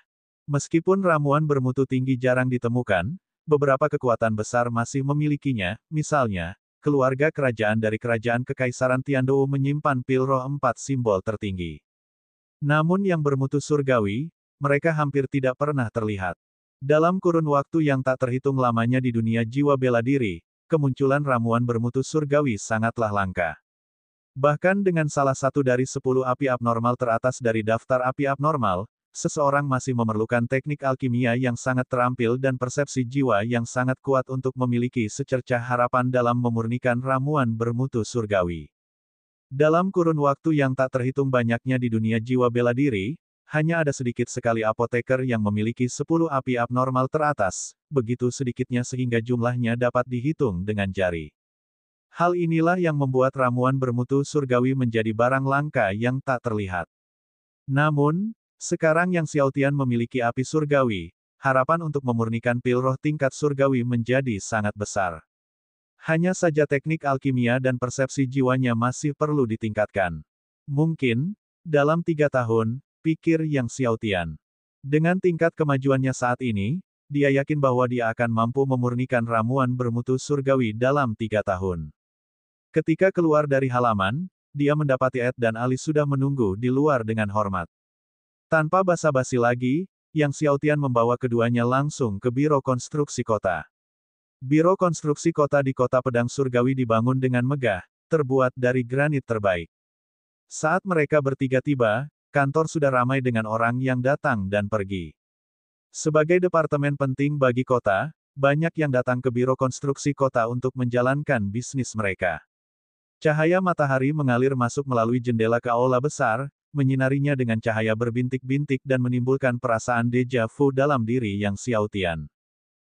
Meskipun ramuan bermutu tinggi jarang ditemukan, beberapa kekuatan besar masih memilikinya, misalnya, keluarga kerajaan dari kerajaan Kekaisaran Tiandou menyimpan pil roh 4 simbol tertinggi. Namun yang bermutu surgawi, mereka hampir tidak pernah terlihat. Dalam kurun waktu yang tak terhitung lamanya di dunia jiwa bela diri, kemunculan ramuan bermutu surgawi sangatlah langka. Bahkan dengan salah satu dari 10 api abnormal teratas dari daftar api abnormal, seseorang masih memerlukan teknik alkimia yang sangat terampil dan persepsi jiwa yang sangat kuat untuk memiliki secercah harapan dalam memurnikan ramuan bermutu surgawi. Dalam kurun waktu yang tak terhitung banyaknya di dunia jiwa bela diri, hanya ada sedikit sekali apoteker yang memiliki 10 api abnormal teratas, begitu sedikitnya sehingga jumlahnya dapat dihitung dengan jari. Hal inilah yang membuat ramuan bermutu surgawi menjadi barang langka yang tak terlihat. Namun, sekarang yang Xiaotian memiliki api surgawi, harapan untuk memurnikan pil roh tingkat surgawi menjadi sangat besar. Hanya saja teknik alkimia dan persepsi jiwanya masih perlu ditingkatkan. Mungkin, dalam 3 tahun, pikir Yang Xiaotian. Dengan tingkat kemajuannya saat ini, dia yakin bahwa dia akan mampu memurnikan ramuan bermutu surgawi dalam 3 tahun. Ketika keluar dari halaman, dia mendapati Ed dan Ali sudah menunggu di luar dengan hormat. Tanpa basa-basi lagi, Yang Xiaotian membawa keduanya langsung ke Biro Konstruksi Kota. Biro Konstruksi Kota di Kota Pedang Surgawi dibangun dengan megah, terbuat dari granit terbaik. Saat mereka bertiga tiba, kantor sudah ramai dengan orang yang datang dan pergi. Sebagai departemen penting bagi kota, banyak yang datang ke Biro Konstruksi Kota untuk menjalankan bisnis mereka. Cahaya matahari mengalir masuk melalui jendela ke aula besar, menyinarinya dengan cahaya berbintik-bintik dan menimbulkan perasaan deja vu dalam diri Yang Xiaotian.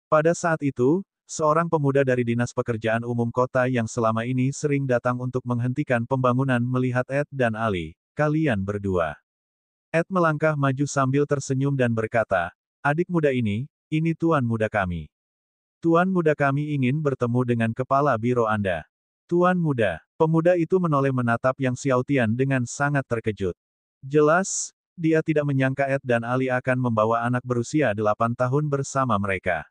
Pada saat itu, seorang pemuda dari Dinas Pekerjaan Umum Kota yang selama ini sering datang untuk menghentikan pembangunan melihat Ed dan Ali, kalian berdua. Ed melangkah maju sambil tersenyum dan berkata, adik muda ini tuan muda kami. Tuan muda kami ingin bertemu dengan kepala biro Anda. Tuan muda, pemuda itu menoleh menatap Yang Xiaotian dengan sangat terkejut. Jelas, dia tidak menyangka Ed dan Ali akan membawa anak berusia 8 tahun bersama mereka.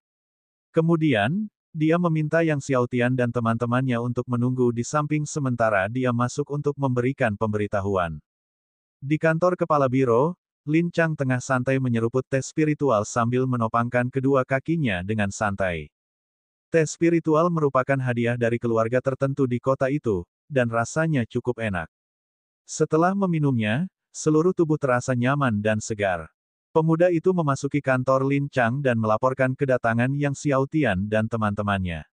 Kemudian, dia meminta Yang Xiaotian dan teman-temannya untuk menunggu di samping sementara dia masuk untuk memberikan pemberitahuan. Di kantor kepala biro, Lin Chang tengah santai menyeruput teh spiritual sambil menopangkan kedua kakinya dengan santai. Teh spiritual merupakan hadiah dari keluarga tertentu di kota itu, dan rasanya cukup enak. Setelah meminumnya, seluruh tubuh terasa nyaman dan segar. Pemuda itu memasuki kantor Lin Chang dan melaporkan kedatangan Yang Xiaotian dan teman-temannya.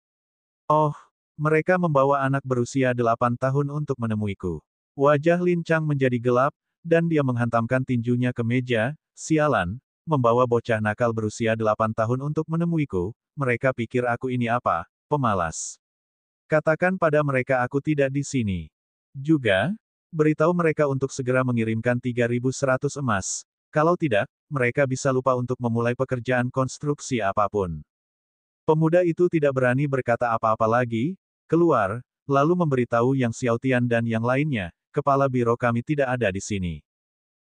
Oh, mereka membawa anak berusia 8 tahun untuk menemuiku. Wajah Lin Chang menjadi gelap, dan dia menghantamkan tinjunya ke meja. Sialan, membawa bocah nakal berusia 8 tahun untuk menemuiku, mereka pikir aku ini apa, pemalas. Katakan pada mereka aku tidak di sini. Juga, beritahu mereka untuk segera mengirimkan 3.100 emas. Kalau tidak, mereka bisa lupa untuk memulai pekerjaan konstruksi apapun. Pemuda itu tidak berani berkata apa-apa lagi, keluar, lalu memberitahu Yang Xiaotian dan yang lainnya, kepala biro kami tidak ada di sini.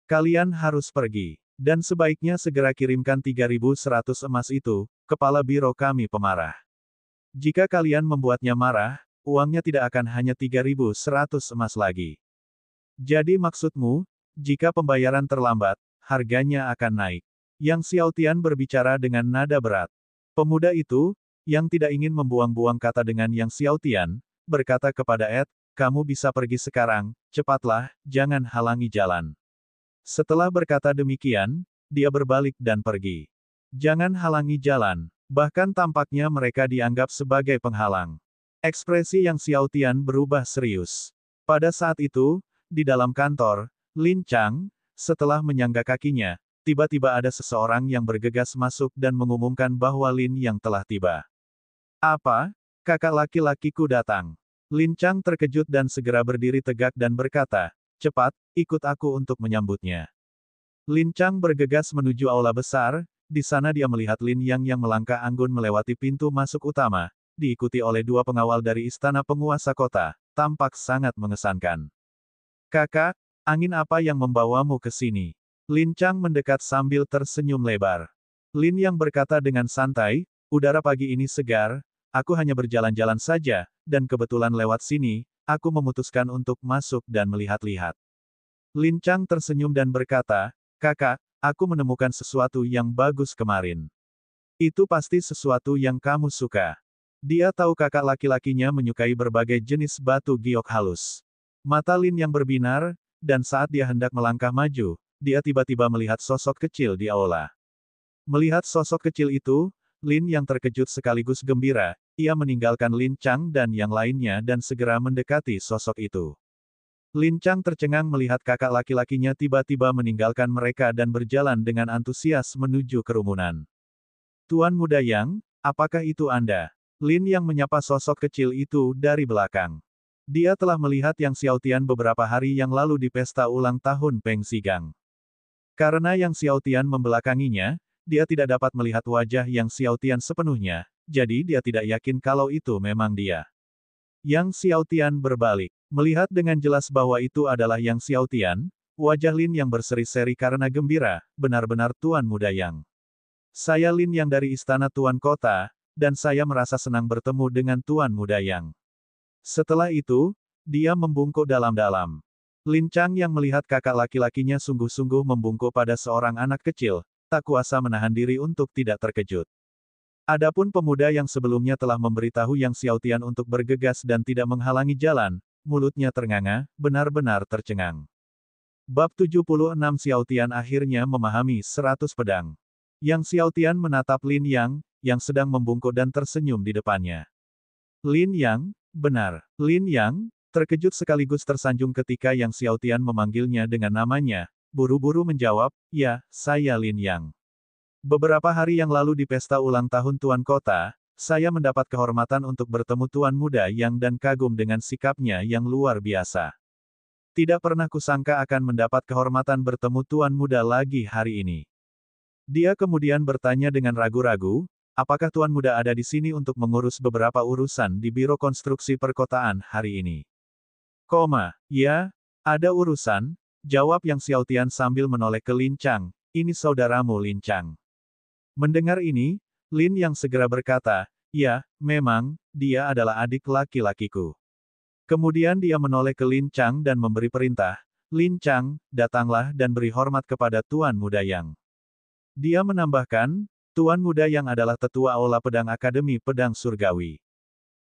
Kalian harus pergi, dan sebaiknya segera kirimkan 3.100 emas itu, kepala biro kami pemarah. Jika kalian membuatnya marah, uangnya tidak akan hanya 3.100 emas lagi. Jadi maksudmu, jika pembayaran terlambat, harganya akan naik. Yang Xiaotian berbicara dengan nada berat. Pemuda itu, yang tidak ingin membuang-buang kata dengan Yang Xiaotian, berkata kepada Ed, kamu bisa pergi sekarang, cepatlah, jangan halangi jalan. Setelah berkata demikian, dia berbalik dan pergi. Jangan halangi jalan, bahkan tampaknya mereka dianggap sebagai penghalang. Ekspresi Yang Xiaotian berubah serius. Pada saat itu, di dalam kantor, Lin Chang, setelah menyangga kakinya, tiba-tiba ada seseorang yang bergegas masuk dan mengumumkan bahwa Lin Yang telah tiba. Apa? Kakak laki-lakiku datang. Lin Chang terkejut dan segera berdiri tegak dan berkata, cepat, ikut aku untuk menyambutnya. Lin Chang bergegas menuju aula besar, di sana dia melihat Lin Yang melangkah anggun melewati pintu masuk utama, diikuti oleh 2 pengawal dari istana penguasa kota, tampak sangat mengesankan. Kakak, angin apa yang membawamu ke sini? Lin Chang mendekat sambil tersenyum lebar. Lin Yang berkata dengan santai, udara pagi ini segar, aku hanya berjalan-jalan saja, dan kebetulan lewat sini, aku memutuskan untuk masuk dan melihat-lihat. Lin Chang tersenyum dan berkata, kakak, aku menemukan sesuatu yang bagus kemarin. Itu pasti sesuatu yang kamu suka. Dia tahu kakak laki-lakinya menyukai berbagai jenis batu giok halus. Mata Lin Yang berbinar, dan saat dia hendak melangkah maju, dia tiba-tiba melihat sosok kecil di aula. Melihat sosok kecil itu, Lin Yang terkejut sekaligus gembira, ia meninggalkan Lin Chang dan yang lainnya dan segera mendekati sosok itu. Lin Chang tercengang melihat kakak laki-lakinya tiba-tiba meninggalkan mereka dan berjalan dengan antusias menuju kerumunan. Tuan Muda Yang, apakah itu Anda? Lin Yang menyapa sosok kecil itu dari belakang. Dia telah melihat Yang Xiaotian beberapa hari yang lalu di pesta ulang tahun Peng Sigang. Karena Yang Xiaotian membelakanginya, dia tidak dapat melihat wajah Yang Xiaotian sepenuhnya, jadi dia tidak yakin kalau itu memang dia. Yang Xiaotian berbalik. Melihat dengan jelas bahwa itu adalah Yang Xiaotian, wajah Lin Yang berseri-seri karena gembira, benar-benar Tuan Muda Yang. Saya Lin Yang dari Istana Tuan Kota, dan saya merasa senang bertemu dengan Tuan Muda Yang. Setelah itu, dia membungkuk dalam-dalam. Lin Chang yang melihat kakak laki-lakinya sungguh-sungguh membungkuk pada seorang anak kecil, tak kuasa menahan diri untuk tidak terkejut. Adapun pemuda yang sebelumnya telah memberitahu Yang Xiaotian untuk bergegas dan tidak menghalangi jalan, mulutnya ternganga, benar-benar tercengang. Bab 76 Xiaotian akhirnya memahami 100 pedang. Yang Xiaotian menatap Lin yang sedang membungkuk dan tersenyum di depannya. Lin Yang, benar. Lin Yang, terkejut sekaligus tersanjung ketika Yang Xiaotian memanggilnya dengan namanya, buru-buru menjawab, ya, saya Lin Yang. Beberapa hari yang lalu di pesta ulang tahun Tuan Kota, saya mendapat kehormatan untuk bertemu Tuan Muda Yang dan kagum dengan sikapnya yang luar biasa. Tidak pernah kusangka akan mendapat kehormatan bertemu Tuan Muda lagi hari ini. Dia kemudian bertanya dengan ragu-ragu, apakah Tuan Muda ada di sini untuk mengurus beberapa urusan di Biro Konstruksi Perkotaan hari ini? Ya, ada urusan, jawab Yang Xiaotian sambil menoleh ke Lin Chang, ini saudaramu Lin Chang. Mendengar ini, Lin Yang segera berkata, ya, memang, dia adalah adik laki-lakiku. Kemudian dia menoleh ke Lin Chang dan memberi perintah, Lin Chang, datanglah dan beri hormat kepada Tuan Muda Yang. Dia menambahkan, Tuan Muda Yang adalah Tetua Aula Pedang Akademi Pedang Surgawi.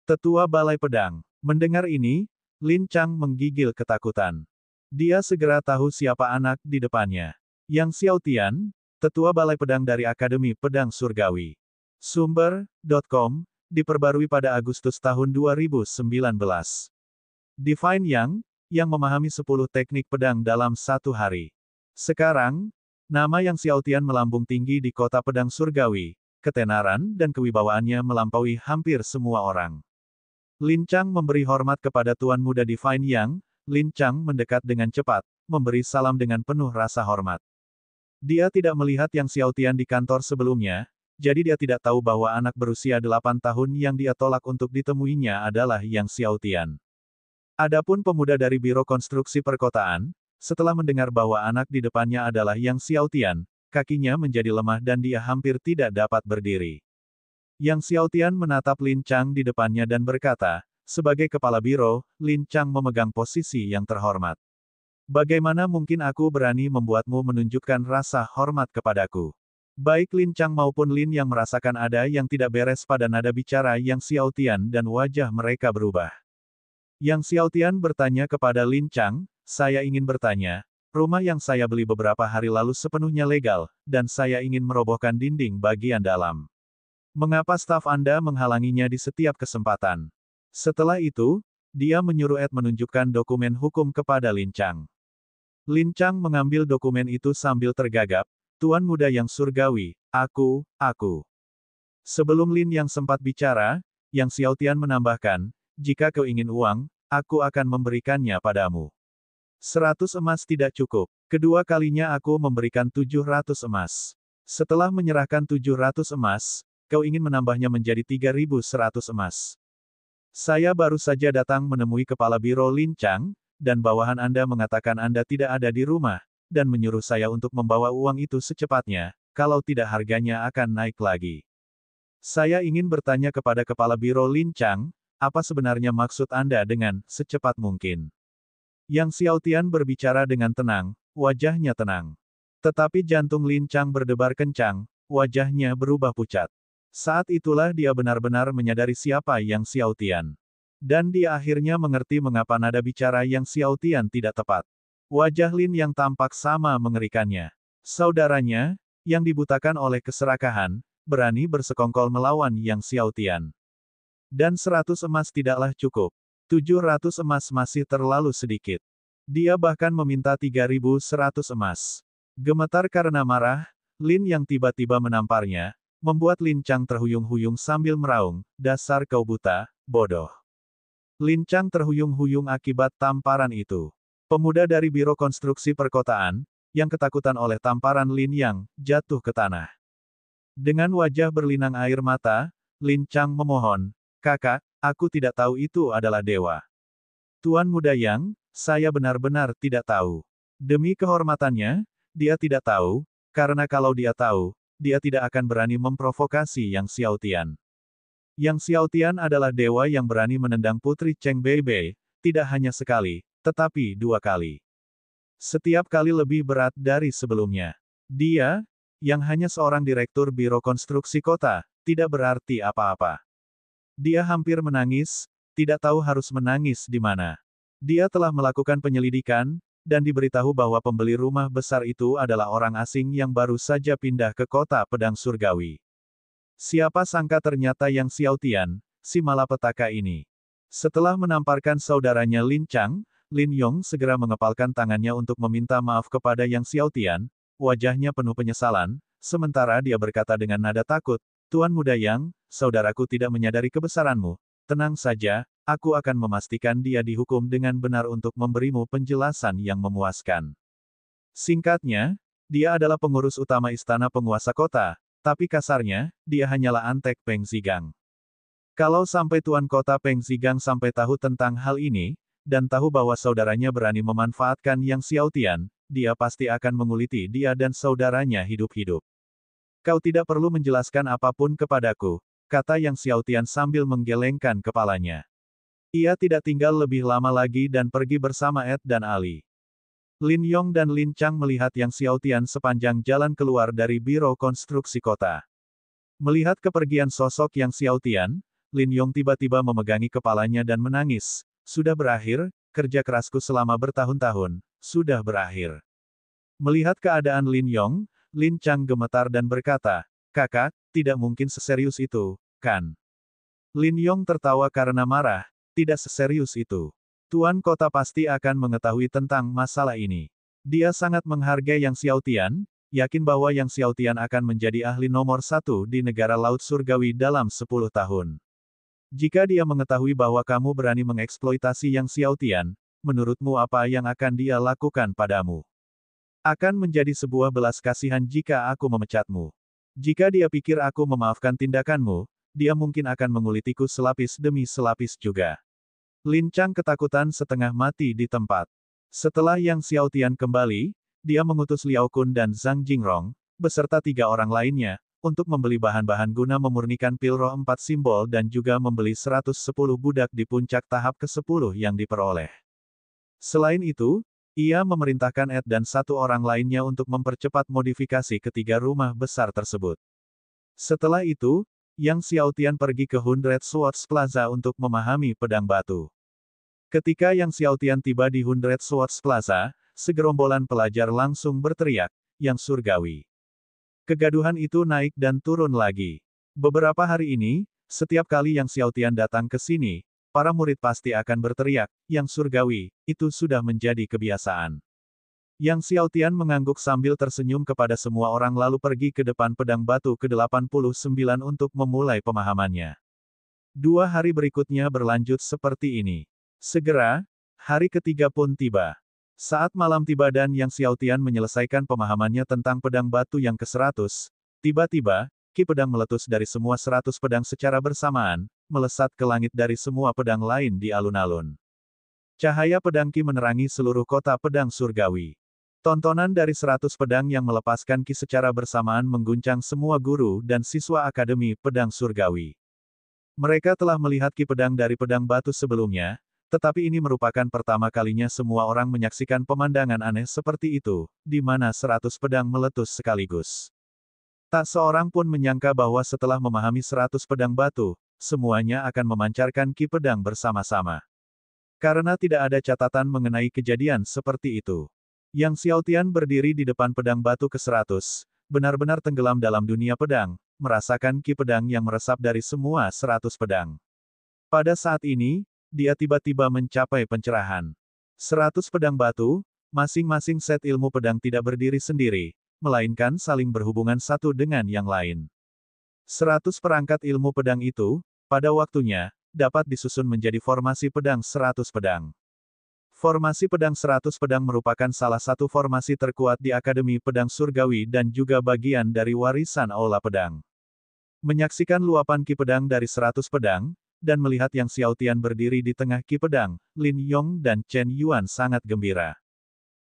Tetua Balai Pedang. Mendengar ini, Lin Chang menggigil ketakutan. Dia segera tahu siapa anak di depannya. Yang Xiaotian, Tetua Balai Pedang dari Akademi Pedang Surgawi. Sumber.com, diperbarui pada Agustus tahun 2019. Divine yang memahami 10 teknik pedang dalam satu hari. Sekarang, nama Yang Xiaotian melambung tinggi di kota pedang surgawi, ketenaran dan kewibawaannya melampaui hampir semua orang. Lin Chang memberi hormat kepada Tuan Muda Divine Yang, Lin Chang mendekat dengan cepat, memberi salam dengan penuh rasa hormat. Dia tidak melihat Yang Xiaotian di kantor sebelumnya, jadi dia tidak tahu bahwa anak berusia 8 tahun yang dia tolak untuk ditemuinya adalah Yang Xiaotian. Adapun pemuda dari Biro Konstruksi Perkotaan, setelah mendengar bahwa anak di depannya adalah Yang Xiaotian, kakinya menjadi lemah dan dia hampir tidak dapat berdiri. Yang Xiaotian menatap Lin Chang di depannya dan berkata, sebagai kepala biro, Lin Chang memegang posisi yang terhormat. Bagaimana mungkin aku berani membuatmu menunjukkan rasa hormat kepadaku? Baik Lin Chang maupun Lin yang merasakan ada yang tidak beres pada nada bicara Yang Xiaotian dan wajah mereka berubah. Yang Xiaotian bertanya kepada Lin Chang, saya ingin bertanya, rumah yang saya beli beberapa hari lalu sepenuhnya legal, dan saya ingin merobohkan dinding bagian dalam. Mengapa staf Anda menghalanginya di setiap kesempatan? Setelah itu, dia menyuruh Ed menunjukkan dokumen hukum kepada Lin Chang. Lin Chang mengambil dokumen itu sambil tergagap, Tuan Muda Yang Surgawi, aku. Sebelum Lin Yang sempat bicara, Yang Xiaotian menambahkan, jika kau ingin uang, aku akan memberikannya padamu. 100 emas tidak cukup. Kedua kalinya aku memberikan 700 emas. Setelah menyerahkan 700 emas, kau ingin menambahnya menjadi 3.100 emas. Saya baru saja datang menemui Kepala Biro Lin Chang, dan bawahan Anda mengatakan Anda tidak ada di rumah, dan menyuruh saya untuk membawa uang itu secepatnya, kalau tidak harganya akan naik lagi. Saya ingin bertanya kepada Kepala Biro Lin Chang, apa sebenarnya maksud Anda dengan secepat mungkin? Yang Xiaotian berbicara dengan tenang, wajahnya tenang. Tetapi jantung Lin Chang berdebar kencang, wajahnya berubah pucat. Saat itulah dia benar-benar menyadari siapa Yang Xiaotian. Dan dia akhirnya mengerti mengapa nada bicara Yang Xiaotian tidak tepat. Wajah Lin yang tampak sama mengerikannya. Saudaranya, yang dibutakan oleh keserakahan, berani bersekongkol melawan Yang Xiaotian. Dan 100 emas tidaklah cukup. 700 emas masih terlalu sedikit. Dia bahkan meminta 3.100 emas. Gemetar karena marah, Lin yang tiba-tiba menamparnya, membuat Lin Chang terhuyung-huyung sambil meraung, dasar kau buta, bodoh. Lin Chang terhuyung-huyung akibat tamparan itu. Pemuda dari Biro Konstruksi Perkotaan, yang ketakutan oleh tamparan Lin Yang, jatuh ke tanah. Dengan wajah berlinang air mata, Lin Chang memohon, "Kakak, aku tidak tahu itu adalah dewa. Tuan Muda Yang, saya benar-benar tidak tahu." Demi kehormatannya, dia tidak tahu, karena kalau dia tahu, dia tidak akan berani memprovokasi Yang Xiaotian. Yang Xiaotian adalah dewa yang berani menendang Putri Cheng Beibei, tidak hanya sekali, tetapi 2 kali. Setiap kali lebih berat dari sebelumnya. Dia, yang hanya seorang direktur Biro Konstruksi Kota, tidak berarti apa-apa. Dia hampir menangis, tidak tahu harus menangis di mana. Dia telah melakukan penyelidikan, dan diberitahu bahwa pembeli rumah besar itu adalah orang asing yang baru saja pindah ke kota Pedang Surgawi. Siapa sangka ternyata Yang Xiaotian, si malapetaka ini. Setelah menamparkan saudaranya Lin Chang, Lin Yong segera mengepalkan tangannya untuk meminta maaf kepada Yang Xiaotian, wajahnya penuh penyesalan, sementara dia berkata dengan nada takut, "Tuan Muda Yang, saudaraku tidak menyadari kebesaranmu. Tenang saja, aku akan memastikan dia dihukum dengan benar untuk memberimu penjelasan yang memuaskan." Singkatnya, dia adalah pengurus utama istana penguasa kota, tapi kasarnya, dia hanyalah antek Peng Zigang. Kalau sampai Tuan Kota Peng Zigang sampai tahu tentang hal ini, dan tahu bahwa saudaranya berani memanfaatkan Yang Xiaotian, dia pasti akan menguliti dia dan saudaranya hidup-hidup. "Kau tidak perlu menjelaskan apapun kepadaku," kata Yang Xiaotian sambil menggelengkan kepalanya. Ia tidak tinggal lebih lama lagi dan pergi bersama Ed dan Ali. Lin Yong dan Lin Chang melihat Yang Xiaotian sepanjang jalan keluar dari Biro Konstruksi Kota. Melihat kepergian sosok Yang Xiaotian, Lin Yong tiba-tiba memegangi kepalanya dan menangis. "Sudah berakhir, kerja kerasku selama bertahun-tahun, sudah berakhir." Melihat keadaan Lin Yong, Lin Chang gemetar dan berkata, "Kakak, tidak mungkin seserius itu, kan?" Lin Yong tertawa karena marah, "Tidak seserius itu. Tuan kota pasti akan mengetahui tentang masalah ini." Dia sangat menghargai Yang Xiaotian, yakin bahwa Yang Xiaotian akan menjadi ahli nomor 1 di negara Laut Surgawi dalam 10 tahun. "Jika dia mengetahui bahwa kamu berani mengeksploitasi Yang Xiaotian, menurutmu apa yang akan dia lakukan padamu? Akan menjadi sebuah belas kasihan jika aku memecatmu. Jika dia pikir aku memaafkan tindakanmu, dia mungkin akan mengulitiku selapis demi selapis juga." Lin Chang ketakutan setengah mati di tempat. Setelah Yang Xiaotian kembali, dia mengutus Liao Kun dan Zhang Jingrong, beserta 3 orang lainnya, untuk membeli bahan-bahan guna memurnikan pil roh 4 simbol dan juga membeli 110 budak di puncak tahap ke-10 yang diperoleh. Selain itu, ia memerintahkan Ed dan 1 orang lainnya untuk mempercepat modifikasi ketiga rumah besar tersebut. Setelah itu, Yang Xiaotian pergi ke Hundred Swords Plaza untuk memahami pedang batu. Ketika Yang Xiaotian tiba di Hundred Swords Plaza, segerombolan pelajar langsung berteriak, "Yang Surgawi!" Kegaduhan itu naik dan turun lagi. Beberapa hari ini, setiap kali Yang Xiaotian datang ke sini, para murid pasti akan berteriak, "Yang Surgawi!" Itu sudah menjadi kebiasaan. Yang Xiaotian mengangguk sambil tersenyum kepada semua orang lalu pergi ke depan pedang batu ke-89 untuk memulai pemahamannya. 2 hari berikutnya berlanjut seperti ini. Segera, hari ketiga pun tiba. Saat malam tiba dan Yang Xiaotian menyelesaikan pemahamannya tentang pedang batu yang ke-100, tiba-tiba, ki pedang meletus dari semua 100 pedang secara bersamaan, melesat ke langit dari semua pedang lain di alun-alun. Cahaya pedang ki menerangi seluruh kota Pedang Surgawi. Tontonan dari 100 pedang yang melepaskan ki secara bersamaan mengguncang semua guru dan siswa Akademi Pedang Surgawi. Mereka telah melihat ki pedang dari pedang batu sebelumnya, tetapi ini merupakan pertama kalinya semua orang menyaksikan pemandangan aneh seperti itu, di mana 100 pedang meletus sekaligus. Tak seorang pun menyangka bahwa setelah memahami 100 pedang batu, semuanya akan memancarkan ki pedang bersama-sama. Karena tidak ada catatan mengenai kejadian seperti itu. Yang Xiaotian berdiri di depan pedang batu ke-100, benar-benar tenggelam dalam dunia pedang, merasakan ki pedang yang meresap dari semua 100 pedang. Pada saat ini, dia tiba-tiba mencapai pencerahan. 100 pedang batu, masing-masing set ilmu pedang tidak berdiri sendiri, melainkan saling berhubungan satu dengan yang lain. 100 perangkat ilmu pedang itu, pada waktunya, dapat disusun menjadi formasi pedang 100 pedang. Formasi pedang 100 pedang merupakan salah satu formasi terkuat di Akademi Pedang Surgawi dan juga bagian dari warisan Aula Pedang. Menyaksikan luapan ki pedang dari 100 pedang, dan melihat Yang Xiaotian berdiri di tengah ki pedang, Lin Yong dan Chen Yuan sangat gembira.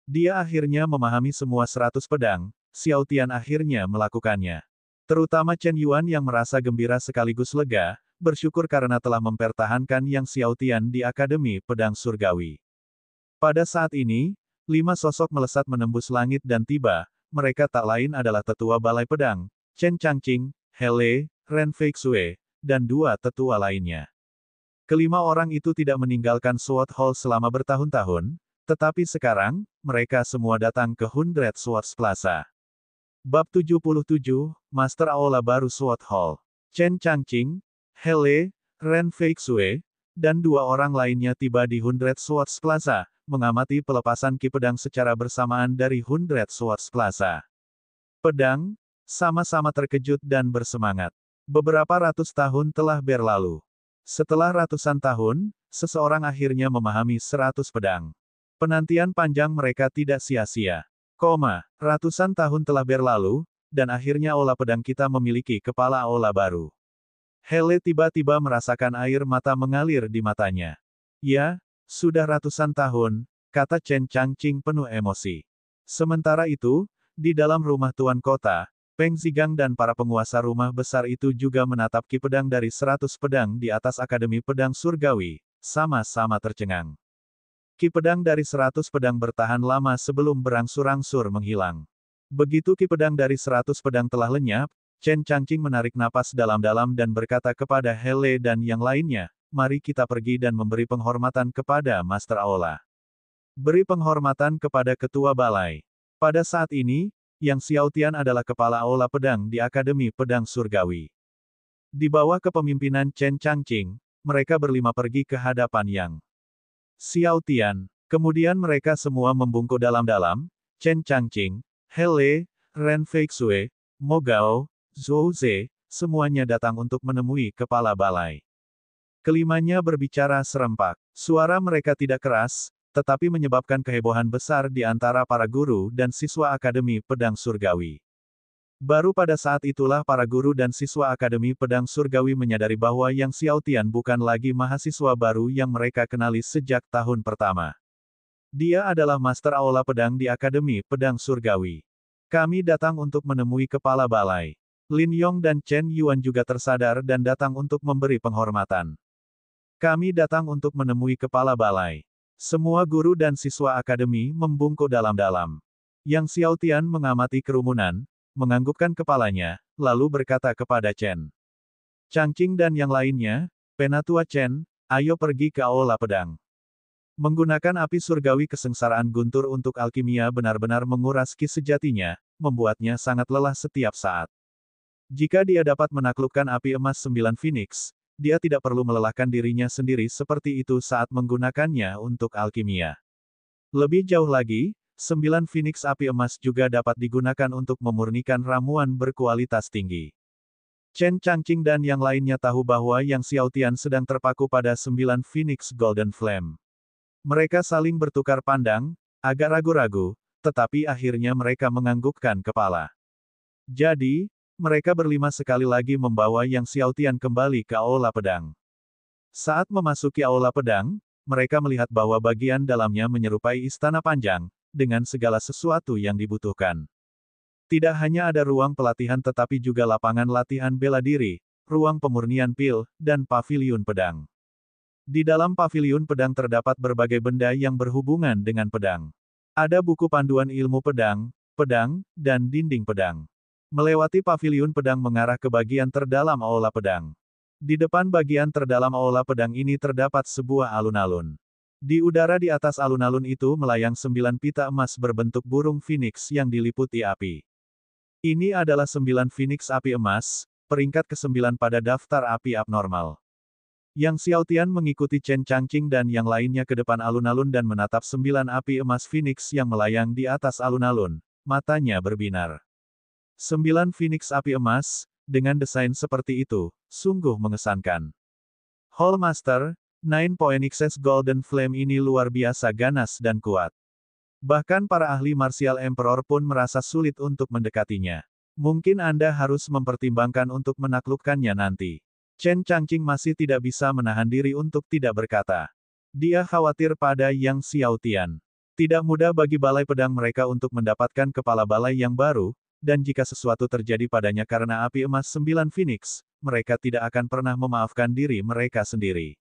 Dia akhirnya memahami semua 100 pedang, Xiaotian akhirnya melakukannya. Terutama Chen Yuan yang merasa gembira sekaligus lega, bersyukur karena telah mempertahankan Yang Xiaotian di Akademi Pedang Surgawi. Pada saat ini, 5 sosok melesat menembus langit dan tiba, mereka tak lain adalah tetua Balai Pedang, Chen Changqing, Hele, Ren Feixue, dan 2 tetua lainnya. Kelima orang itu tidak meninggalkan Sword Hall selama bertahun-tahun, tetapi sekarang, mereka semua datang ke 100 Swords Plaza. Bab 77, Master Aula Baru Sword Hall. Chen Changqing, Hele, Ren Feixue, dan 2 orang lainnya tiba di 100 Swords Plaza, mengamati pelepasan ki pedang secara bersamaan dari 100 Swords Plaza. Pedang, sama-sama terkejut dan bersemangat. Beberapa ratus tahun telah berlalu. Setelah ratusan tahun, seseorang akhirnya memahami 100 pedang. Penantian panjang mereka tidak sia-sia. Ratusan tahun telah berlalu, dan akhirnya Aula Pedang kita memiliki kepala aula baru. Hele tiba-tiba merasakan air mata mengalir di matanya. Ya, sudah ratusan tahun, kata Chen Changqing penuh emosi. Sementara itu, di dalam rumah tuan kota, Peng Zigang dan para penguasa rumah besar itu juga menatap ki pedang dari 100 pedang di atas Akademi Pedang Surgawi, sama-sama tercengang. Ki pedang dari 100 pedang bertahan lama sebelum berangsur-angsur menghilang. Begitu ki pedang dari 100 pedang telah lenyap, Chen Changqing menarik napas dalam-dalam dan berkata kepada Hele dan yang lainnya, mari kita pergi dan memberi penghormatan kepada Master Aula. Beri penghormatan kepada Ketua Balai. Pada saat ini, Yang Xiaotian adalah Kepala Aula Pedang di Akademi Pedang Surgawi. Di bawah kepemimpinan Chen Changqing, mereka berlima pergi ke hadapan Yang Xiaotian. Kemudian mereka semua membungkuk dalam-dalam, Chen Changqing, Hele, Ren Feixue, Mo Gao, Zhou Ze, semuanya datang untuk menemui Kepala Balai. Kelimanya berbicara serempak. Suara mereka tidak keras, tetapi menyebabkan kehebohan besar di antara para guru dan siswa Akademi Pedang Surgawi. Baru pada saat itulah para guru dan siswa Akademi Pedang Surgawi menyadari bahwa Yang Xiaotian bukan lagi mahasiswa baru yang mereka kenali sejak tahun pertama. Dia adalah Master Aula Pedang di Akademi Pedang Surgawi. Kami datang untuk menemui Kepala Balai. Lin Yong dan Chen Yuan juga tersadar dan datang untuk memberi penghormatan. Kami datang untuk menemui Kepala Balai. Semua guru dan siswa akademi membungkuk dalam-dalam. Yang Xiaotian mengamati kerumunan, menganggukkan kepalanya, lalu berkata kepada Chen Changqing dan yang lainnya, Penatua Chen, ayo pergi ke Aula Pedang. Menggunakan api surgawi kesengsaraan guntur untuk alkimia benar-benar menguras ki sejatinya, membuatnya sangat lelah setiap saat. Jika dia dapat menaklukkan api emas 9 Phoenix, dia tidak perlu melelahkan dirinya sendiri seperti itu saat menggunakannya untuk alkimia. Lebih jauh lagi, 9 Phoenix api emas juga dapat digunakan untuk memurnikan ramuan berkualitas tinggi. Chen Changqing dan yang lainnya tahu bahwa Yang Xiaotian sedang terpaku pada 9 Phoenix Golden Flame. Mereka saling bertukar pandang, agak ragu-ragu, tetapi akhirnya mereka menganggukkan kepala. Jadi, mereka berlima sekali lagi membawa Yang Xiaotian kembali ke Aula Pedang. Saat memasuki Aula Pedang, mereka melihat bahwa bagian dalamnya menyerupai istana panjang, dengan segala sesuatu yang dibutuhkan. Tidak hanya ada ruang pelatihan tetapi juga lapangan latihan bela diri, ruang pemurnian pil, dan paviliun pedang. Di dalam paviliun pedang terdapat berbagai benda yang berhubungan dengan pedang. Ada buku panduan ilmu pedang, dan dinding pedang. Melewati paviliun pedang mengarah ke bagian terdalam aula pedang. Di depan bagian terdalam aula pedang ini terdapat sebuah alun-alun. Di udara di atas alun-alun itu melayang 9 pita emas berbentuk burung phoenix yang diliputi api. Ini adalah 9 phoenix api emas, peringkat ke-9 pada daftar api abnormal. Yang Xiaotian mengikuti Chen Changqing dan yang lainnya ke depan alun-alun dan menatap 9 api emas phoenix yang melayang di atas alun-alun, matanya berbinar. 9 phoenix api emas, dengan desain seperti itu, sungguh mengesankan. Hall Master, 9.xs Golden Flame ini luar biasa ganas dan kuat. Bahkan para ahli martial emperor pun merasa sulit untuk mendekatinya. Mungkin Anda harus mempertimbangkan untuk menaklukkannya nanti. Chen Changqing masih tidak bisa menahan diri untuk tidak berkata. Dia khawatir pada Yang Xiaotian. Tidak mudah bagi balai pedang mereka untuk mendapatkan kepala balai yang baru, dan jika sesuatu terjadi padanya karena api emas 9 Phoenix, mereka tidak akan pernah memaafkan diri mereka sendiri.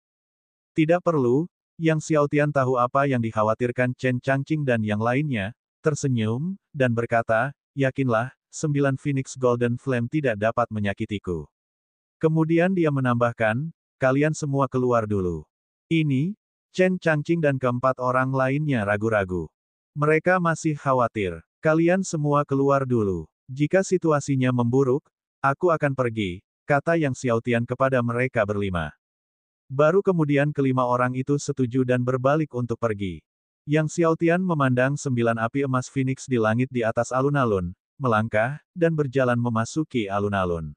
Tidak perlu. Yang Xiaotian tahu apa yang dikhawatirkan Chen Changqing dan yang lainnya, tersenyum, dan berkata, yakinlah, 9 Phoenix Golden Flame tidak dapat menyakitiku. Kemudian dia menambahkan, kalian semua keluar dulu. Ini, Chen Changqing dan keempat orang lainnya ragu-ragu. Mereka masih khawatir. Kalian semua keluar dulu. Jika situasinya memburuk, aku akan pergi, kata Yang Xiaotian kepada mereka berlima. Baru kemudian kelima orang itu setuju dan berbalik untuk pergi. Yang Xiaotian memandang 9 api emas Phoenix di langit di atas alun-alun, melangkah, dan berjalan memasuki alun-alun.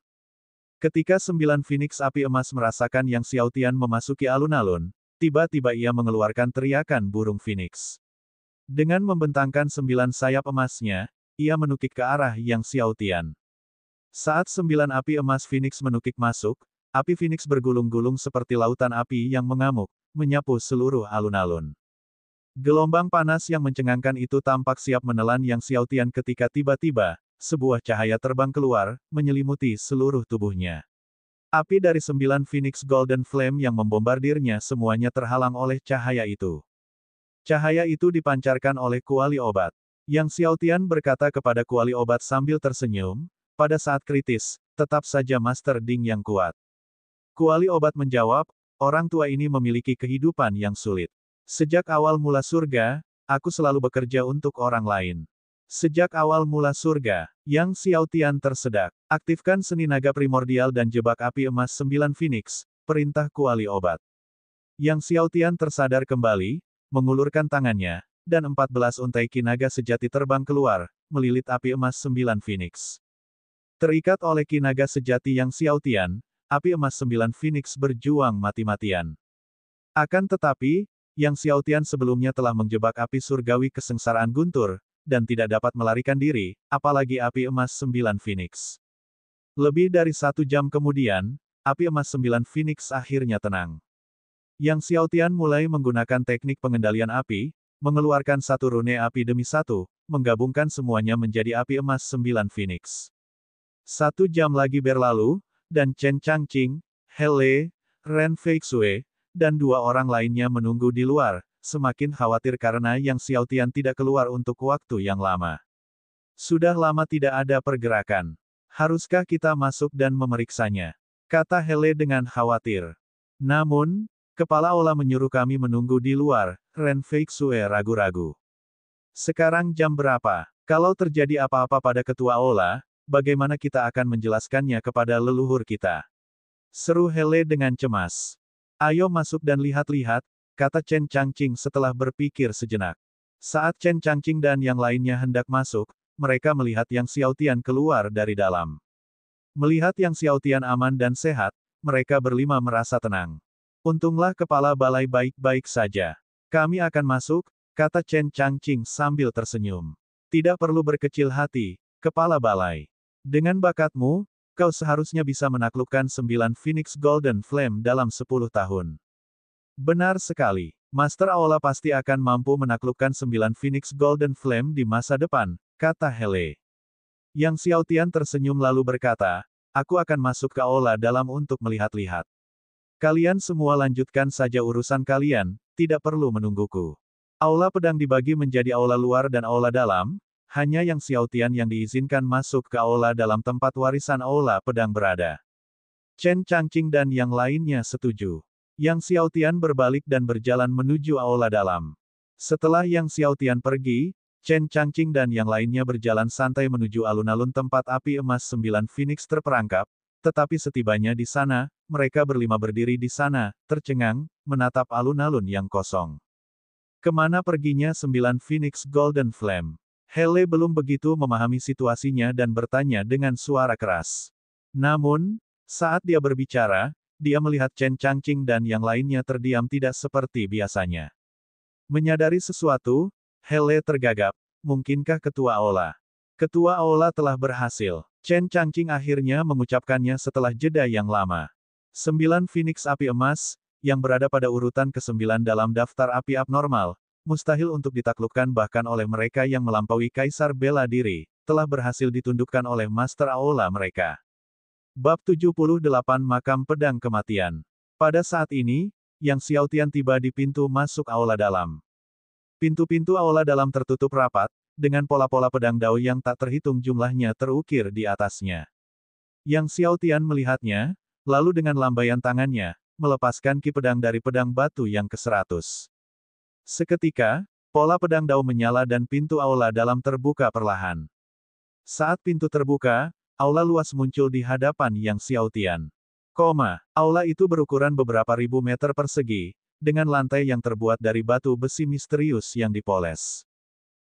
Ketika 9 Phoenix api emas merasakan Yang Xiaotian memasuki alun-alun, tiba-tiba ia mengeluarkan teriakan burung Phoenix. Dengan membentangkan 9 sayap emasnya, ia menukik ke arah Yang Xiaotian. Saat 9 api emas Phoenix menukik masuk, api Phoenix bergulung-gulung seperti lautan api yang mengamuk, menyapu seluruh alun-alun. Gelombang panas yang mencengangkan itu tampak siap menelan Yang Xiaotian ketika tiba-tiba, sebuah cahaya terbang keluar, menyelimuti seluruh tubuhnya. Api dari 9 Phoenix Golden Flame yang membombardirnya semuanya terhalang oleh cahaya itu. Cahaya itu dipancarkan oleh kuali obat. Yang Xiaotian berkata kepada kuali obat sambil tersenyum, pada saat kritis, tetap saja Master Ding yang kuat. Kuali obat menjawab, orang tua ini memiliki kehidupan yang sulit. Sejak awal mula surga, aku selalu bekerja untuk orang lain. Sejak awal mula surga, Yang Xiaotian tersedak. Aktifkan seni naga primordial dan jebak api emas 9 Phoenix, perintah kuali obat. Yang Xiaotian tersadar kembali, mengulurkan tangannya, dan 14 untai ki naga sejati terbang keluar, melilit api emas 9 Phoenix. Terikat oleh ki naga sejati Yang Xiaotian, api emas 9 Phoenix berjuang mati-matian. Akan tetapi, Yang Xiaotian sebelumnya telah menjebak api surgawi kesengsaraan guntur, dan tidak dapat melarikan diri, apalagi api emas 9 Phoenix. Lebih dari 1 jam kemudian, api emas 9 Phoenix akhirnya tenang. Yang Xiaotian mulai menggunakan teknik pengendalian api, mengeluarkan satu rune api demi satu, menggabungkan semuanya menjadi api emas 9 Phoenix. 1 jam lagi berlalu, dan Chen Changqing, Hele, Ren Feixue, dan 2 orang lainnya menunggu di luar, semakin khawatir karena Yang Xiaotian tidak keluar untuk waktu yang lama. Sudah lama tidak ada pergerakan. Haruskah kita masuk dan memeriksanya? Kata Hele dengan khawatir. Namun, kepala Ola menyuruh kami menunggu di luar, Ren Feixue ragu-ragu. Sekarang jam berapa? Kalau terjadi apa-apa pada ketua Ola, bagaimana kita akan menjelaskannya kepada leluhur kita? Seru Hele dengan cemas. Ayo masuk dan lihat-lihat, kata Chen Changqing setelah berpikir sejenak. Saat Chen Changqing dan yang lainnya hendak masuk, mereka melihat Yang Xiaotian keluar dari dalam. Melihat Yang Xiaotian aman dan sehat, mereka berlima merasa tenang. Untunglah kepala balai baik-baik saja. Kami akan masuk, kata Chen Changqing sambil tersenyum. Tidak perlu berkecil hati, kepala balai. Dengan bakatmu, kau seharusnya bisa menaklukkan 9 Phoenix Golden Flame dalam 10 tahun. Benar sekali. Master Aula pasti akan mampu menaklukkan 9 Phoenix Golden Flame di masa depan, kata Hele. Yang Xiaotian tersenyum lalu berkata, aku akan masuk ke Aula dalam untuk melihat-lihat. Kalian semua lanjutkan saja urusan kalian, tidak perlu menungguku. Aula pedang dibagi menjadi aula luar dan aula dalam, hanya yang Xiaotian yang diizinkan masuk ke aula dalam tempat warisan aula pedang berada. Chen Changqing dan yang lainnya setuju. Yang Xiaotian berbalik dan berjalan menuju aula dalam. Setelah Yang Xiaotian pergi, Chen Changqing dan yang lainnya berjalan santai menuju alun-alun tempat api emas 9 Phoenix terperangkap, tetapi setibanya di sana, mereka berlima berdiri di sana, tercengang, menatap alun-alun yang kosong. Kemana perginya 9 Phoenix Golden Flame? Hele belum begitu memahami situasinya dan bertanya dengan suara keras. Namun, saat dia berbicara, dia melihat Chen Changqing dan yang lainnya terdiam tidak seperti biasanya. Menyadari sesuatu, Hele tergagap. Mungkinkah Ketua Aula? Ketua Aula telah berhasil. Chen Changqing akhirnya mengucapkannya setelah jeda yang lama. 9 Phoenix api emas, yang berada pada urutan ke-9 dalam daftar api abnormal, mustahil untuk ditaklukkan bahkan oleh mereka yang melampaui Kaisar Bela Diri, telah berhasil ditundukkan oleh Master Aula mereka. Bab 78 Makam Pedang Kematian. Pada saat ini, Yang Xiaotian tiba di pintu masuk aula dalam. Pintu-pintu aula dalam tertutup rapat, dengan pola-pola pedang dao yang tak terhitung jumlahnya terukir di atasnya. Yang Xiaotian melihatnya, lalu dengan lambaian tangannya, melepaskan ki pedang dari pedang batu yang ke-100. Seketika, pola pedang dao menyala dan pintu aula dalam terbuka perlahan. Saat pintu terbuka, aula luas muncul di hadapan Yang Xiaotian. Aula itu berukuran beberapa ribu meter persegi, dengan lantai yang terbuat dari batu besi misterius yang dipoles.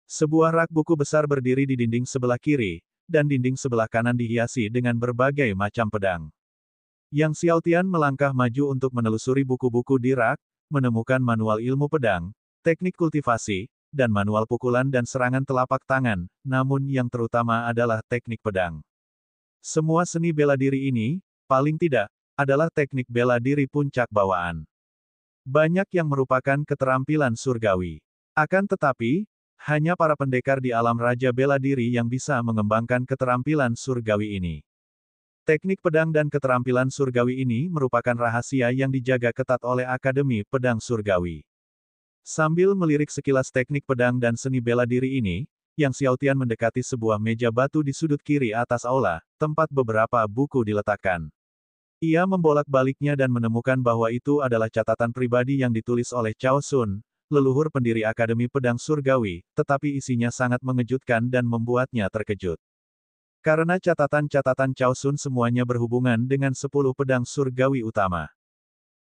Sebuah rak buku besar berdiri di dinding sebelah kiri, dan dinding sebelah kanan dihiasi dengan berbagai macam pedang. Yang Xiaotian melangkah maju untuk menelusuri buku-buku di rak, menemukan manual ilmu pedang, teknik kultivasi, dan manual pukulan dan serangan telapak tangan, namun yang terutama adalah teknik pedang. Semua seni bela diri ini, paling tidak, adalah teknik bela diri puncak bawaan. Banyak yang merupakan keterampilan surgawi. Akan tetapi, hanya para pendekar di alam raja bela diri yang bisa mengembangkan keterampilan surgawi ini. Teknik pedang dan keterampilan surgawi ini merupakan rahasia yang dijaga ketat oleh Akademi Pedang Surgawi. Sambil melirik sekilas teknik pedang dan seni bela diri ini, Yang Xiaotian mendekati sebuah meja batu di sudut kiri atas aula, tempat beberapa buku diletakkan. Ia membolak-baliknya dan menemukan bahwa itu adalah catatan pribadi yang ditulis oleh Cao Sun, leluhur pendiri Akademi Pedang Surgawi, tetapi isinya sangat mengejutkan dan membuatnya terkejut. Karena catatan-catatan Cao Sun semuanya berhubungan dengan 10 pedang surgawi utama.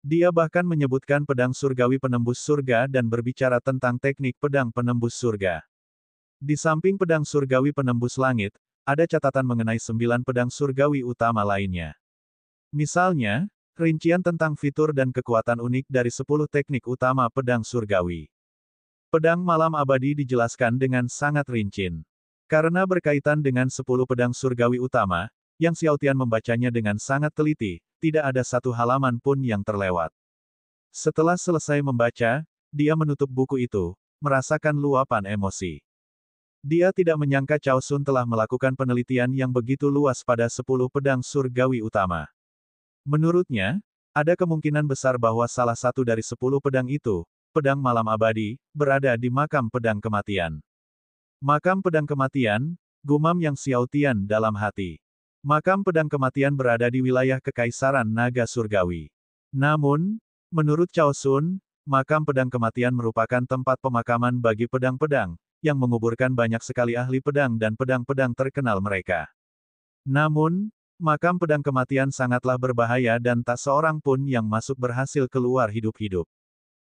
Dia bahkan menyebutkan pedang surgawi penembus surga dan berbicara tentang teknik pedang penembus surga. Di samping pedang surgawi penembus langit, ada catatan mengenai 9 pedang surgawi utama lainnya. Misalnya, rincian tentang fitur dan kekuatan unik dari 10 teknik utama pedang surgawi. Pedang malam abadi dijelaskan dengan sangat rinci. Karena berkaitan dengan 10 pedang surgawi utama, Yang Xiaotian membacanya dengan sangat teliti, tidak ada satu halaman pun yang terlewat. Setelah selesai membaca, dia menutup buku itu, merasakan luapan emosi. Dia tidak menyangka Cao Sun telah melakukan penelitian yang begitu luas pada 10 pedang surgawi utama. Menurutnya, ada kemungkinan besar bahwa salah satu dari 10 pedang itu, pedang malam abadi, berada di makam pedang kematian. Makam pedang kematian, gumam Yang Xiaotian dalam hati. Makam pedang kematian berada di wilayah Kekaisaran Naga Surgawi. Namun, menurut Cao Sun, makam pedang kematian merupakan tempat pemakaman bagi pedang-pedang, yang menguburkan banyak sekali ahli pedang dan pedang-pedang terkenal mereka. Namun, makam pedang kematian sangatlah berbahaya dan tak seorang pun yang masuk berhasil keluar hidup-hidup.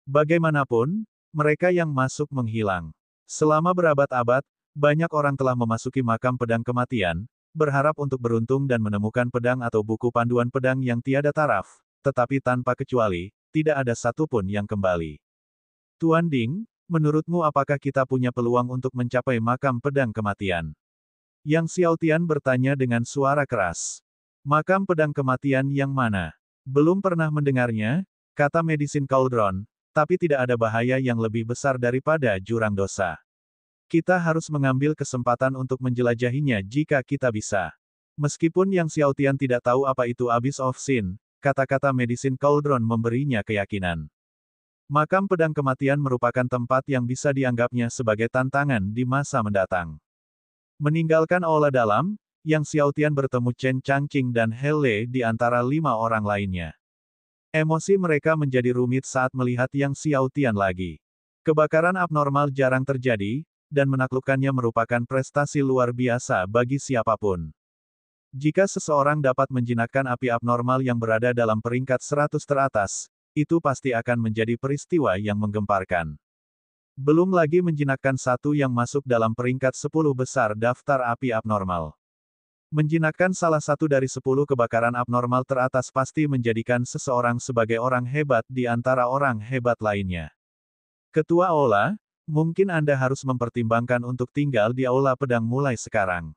Bagaimanapun, mereka yang masuk menghilang. Selama berabad-abad, banyak orang telah memasuki makam pedang kematian, berharap untuk beruntung dan menemukan pedang atau buku panduan pedang yang tiada taraf, tetapi tanpa kecuali, tidak ada satupun yang kembali. Tuan Ding, menurutmu apakah kita punya peluang untuk mencapai makam pedang kematian? Yang Xiaotian bertanya dengan suara keras. Makam pedang kematian yang mana? Belum pernah mendengarnya, kata Medicine Cauldron, tapi tidak ada bahaya yang lebih besar daripada jurang dosa. Kita harus mengambil kesempatan untuk menjelajahinya jika kita bisa. Meskipun Yang Xiaotian tidak tahu apa itu Abyss of Sin, kata-kata Medicine Cauldron memberinya keyakinan. Makam pedang kematian merupakan tempat yang bisa dianggapnya sebagai tantangan di masa mendatang. Meninggalkan aula dalam, Yang Xiaotian bertemu Chen Changqing dan He Le di antara 5 orang lainnya. Emosi mereka menjadi rumit saat melihat Yang Xiaotian lagi. Kebakaran abnormal jarang terjadi, dan menaklukkannya merupakan prestasi luar biasa bagi siapapun. Jika seseorang dapat menjinakkan api abnormal yang berada dalam peringkat 100 teratas, itu pasti akan menjadi peristiwa yang menggemparkan. Belum lagi menjinakkan satu yang masuk dalam peringkat 10 besar daftar api abnormal. Menjinakkan salah satu dari 10 kebakaran abnormal teratas pasti menjadikan seseorang sebagai orang hebat di antara orang hebat lainnya. Ketua Aula, mungkin Anda harus mempertimbangkan untuk tinggal di Aula Pedang mulai sekarang.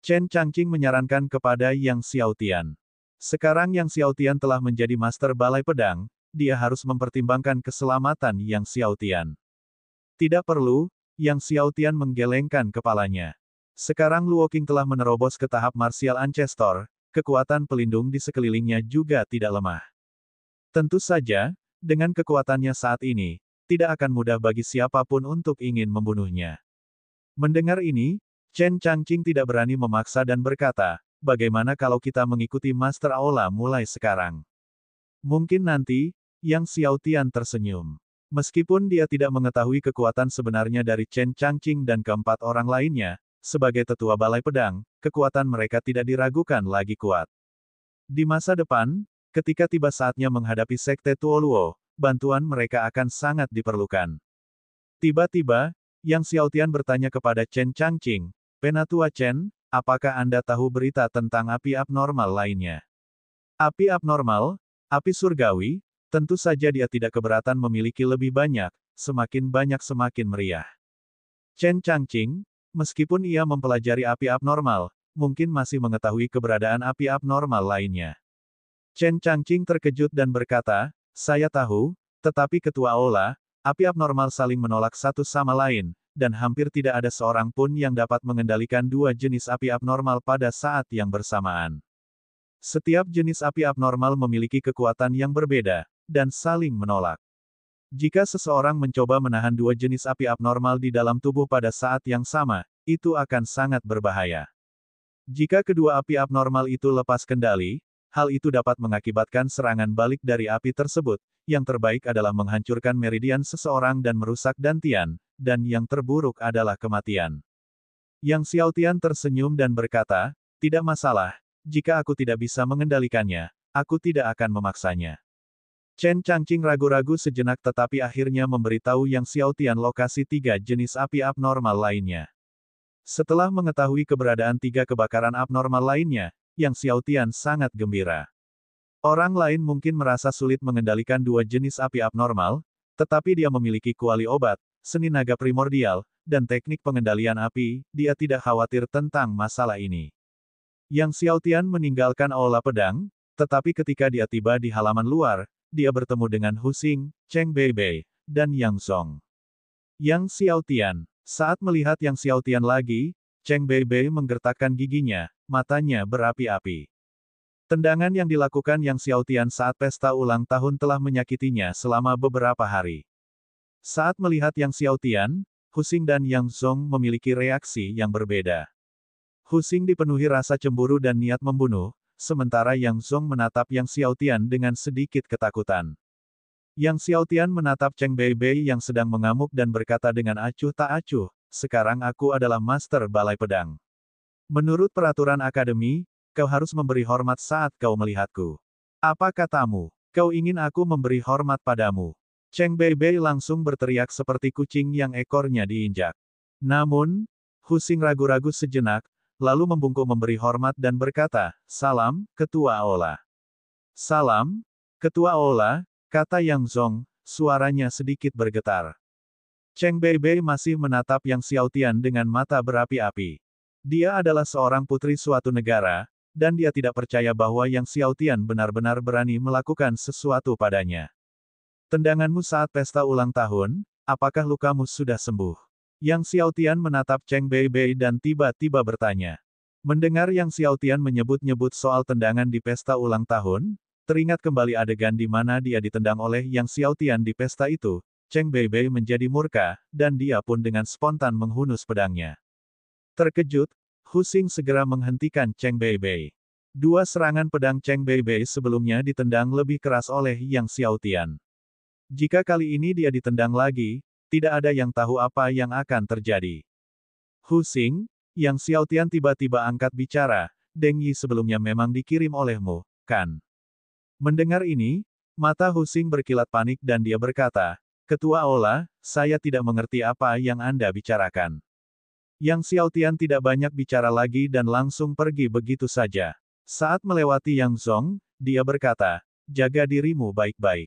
Chen Changqing menyarankan kepada Yang Xiaotian. Sekarang Yang Xiaotian telah menjadi master balai pedang, dia harus mempertimbangkan keselamatan Yang Xiaotian. Tidak perlu, Yang Xiaotian menggelengkan kepalanya. Sekarang Luo Qing telah menerobos ke tahap Martial Ancestor, kekuatan pelindung di sekelilingnya juga tidak lemah. Tentu saja, dengan kekuatannya saat ini, tidak akan mudah bagi siapapun untuk ingin membunuhnya. Mendengar ini, Chen Changqing tidak berani memaksa dan berkata, bagaimana kalau kita mengikuti Master Aula mulai sekarang? Mungkin nanti, Yang Xiaotian tersenyum. Meskipun dia tidak mengetahui kekuatan sebenarnya dari Chen Changqing dan keempat orang lainnya, sebagai tetua balai pedang, kekuatan mereka tidak diragukan lagi kuat. Di masa depan, ketika tiba saatnya menghadapi Sekte Tuoluo, bantuan mereka akan sangat diperlukan. Tiba-tiba, Yang Xiaotian bertanya kepada Chen Changqing, Penatua Chen, apakah Anda tahu berita tentang api abnormal lainnya? Api abnormal, api surgawi, tentu saja dia tidak keberatan memiliki lebih banyak, semakin banyak semakin meriah. Chen Changqing, meskipun ia mempelajari api abnormal, mungkin masih mengetahui keberadaan api abnormal lainnya. Chen Changqing terkejut dan berkata, saya tahu, tetapi Ketua Aula, api abnormal saling menolak satu sama lain, dan hampir tidak ada seorang pun yang dapat mengendalikan dua jenis api abnormal pada saat yang bersamaan. Setiap jenis api abnormal memiliki kekuatan yang berbeda, dan saling menolak. Jika seseorang mencoba menahan dua jenis api abnormal di dalam tubuh pada saat yang sama, itu akan sangat berbahaya. Jika kedua api abnormal itu lepas kendali, hal itu dapat mengakibatkan serangan balik dari api tersebut, yang terbaik adalah menghancurkan meridian seseorang dan merusak dantian, dan yang terburuk adalah kematian. Yang Xiaotian tersenyum dan berkata, tidak masalah, jika aku tidak bisa mengendalikannya, aku tidak akan memaksanya. Chen Changqing ragu-ragu sejenak tetapi akhirnya memberitahu Yang Xiaotian lokasi 3 jenis api abnormal lainnya. Setelah mengetahui keberadaan 3 kebakaran abnormal lainnya, Yang Xiaotian sangat gembira. Orang lain mungkin merasa sulit mengendalikan 2 jenis api abnormal, tetapi dia memiliki kuali obat, seni naga primordial, dan teknik pengendalian api, dia tidak khawatir tentang masalah ini. Yang Xiaotian meninggalkan aula pedang, tetapi ketika dia tiba di halaman luar, dia bertemu dengan Hu Xing, Cheng Beibei, dan Yang Zong. Yang Xiaotian. Saat melihat Yang Xiaotian lagi, Cheng Beibei menggertakkan giginya, matanya berapi-api. Tendangan yang dilakukan Yang Xiaotian saat pesta ulang tahun telah menyakitinya selama beberapa hari. Saat melihat Yang Xiaotian, Hu Xing dan Yang Zong memiliki reaksi yang berbeda. Hu Xing dipenuhi rasa cemburu dan niat membunuh, sementara Yang Zong menatap Yang Xiaotian dengan sedikit ketakutan. Yang Xiaotian menatap Cheng Beibei yang sedang mengamuk dan berkata dengan acuh tak acuh, sekarang aku adalah master balai pedang. Menurut peraturan akademi, kau harus memberi hormat saat kau melihatku. Apa katamu? Kau ingin aku memberi hormat padamu? Cheng Beibei langsung berteriak seperti kucing yang ekornya diinjak. Namun, Hu Xing ragu-ragu sejenak, lalu membungkuk memberi hormat dan berkata, salam, Ketua Aula. Salam, Ketua Aula, kata Yang Zong, suaranya sedikit bergetar. Cheng Beibei masih menatap Yang Xiaotian dengan mata berapi-api. Dia adalah seorang putri suatu negara, dan dia tidak percaya bahwa Yang Xiaotian benar-benar berani melakukan sesuatu padanya. Tendanganmu saat pesta ulang tahun, apakah lukamu sudah sembuh? Yang Xiaotian menatap Cheng Beibei dan tiba-tiba bertanya. Mendengar Yang Xiaotian menyebut-nyebut soal tendangan di pesta ulang tahun, teringat kembali adegan di mana dia ditendang oleh Yang Xiaotian di pesta itu, Cheng Beibei menjadi murka, dan dia pun dengan spontan menghunus pedangnya. Terkejut, Hu Xing segera menghentikan Cheng Beibei. Dua serangan pedang Cheng Beibei sebelumnya ditendang lebih keras oleh Yang Xiaotian. Jika kali ini dia ditendang lagi, tidak ada yang tahu apa yang akan terjadi. Hu Xing, Yang Xiaotian tiba-tiba angkat bicara, Deng Yi sebelumnya memang dikirim olehmu, kan? Mendengar ini, mata Hu Xing berkilat panik dan dia berkata, Ketua Ola, saya tidak mengerti apa yang Anda bicarakan. Yang Xiaotian tidak banyak bicara lagi dan langsung pergi begitu saja. Saat melewati Yang Zong, dia berkata, jaga dirimu baik-baik.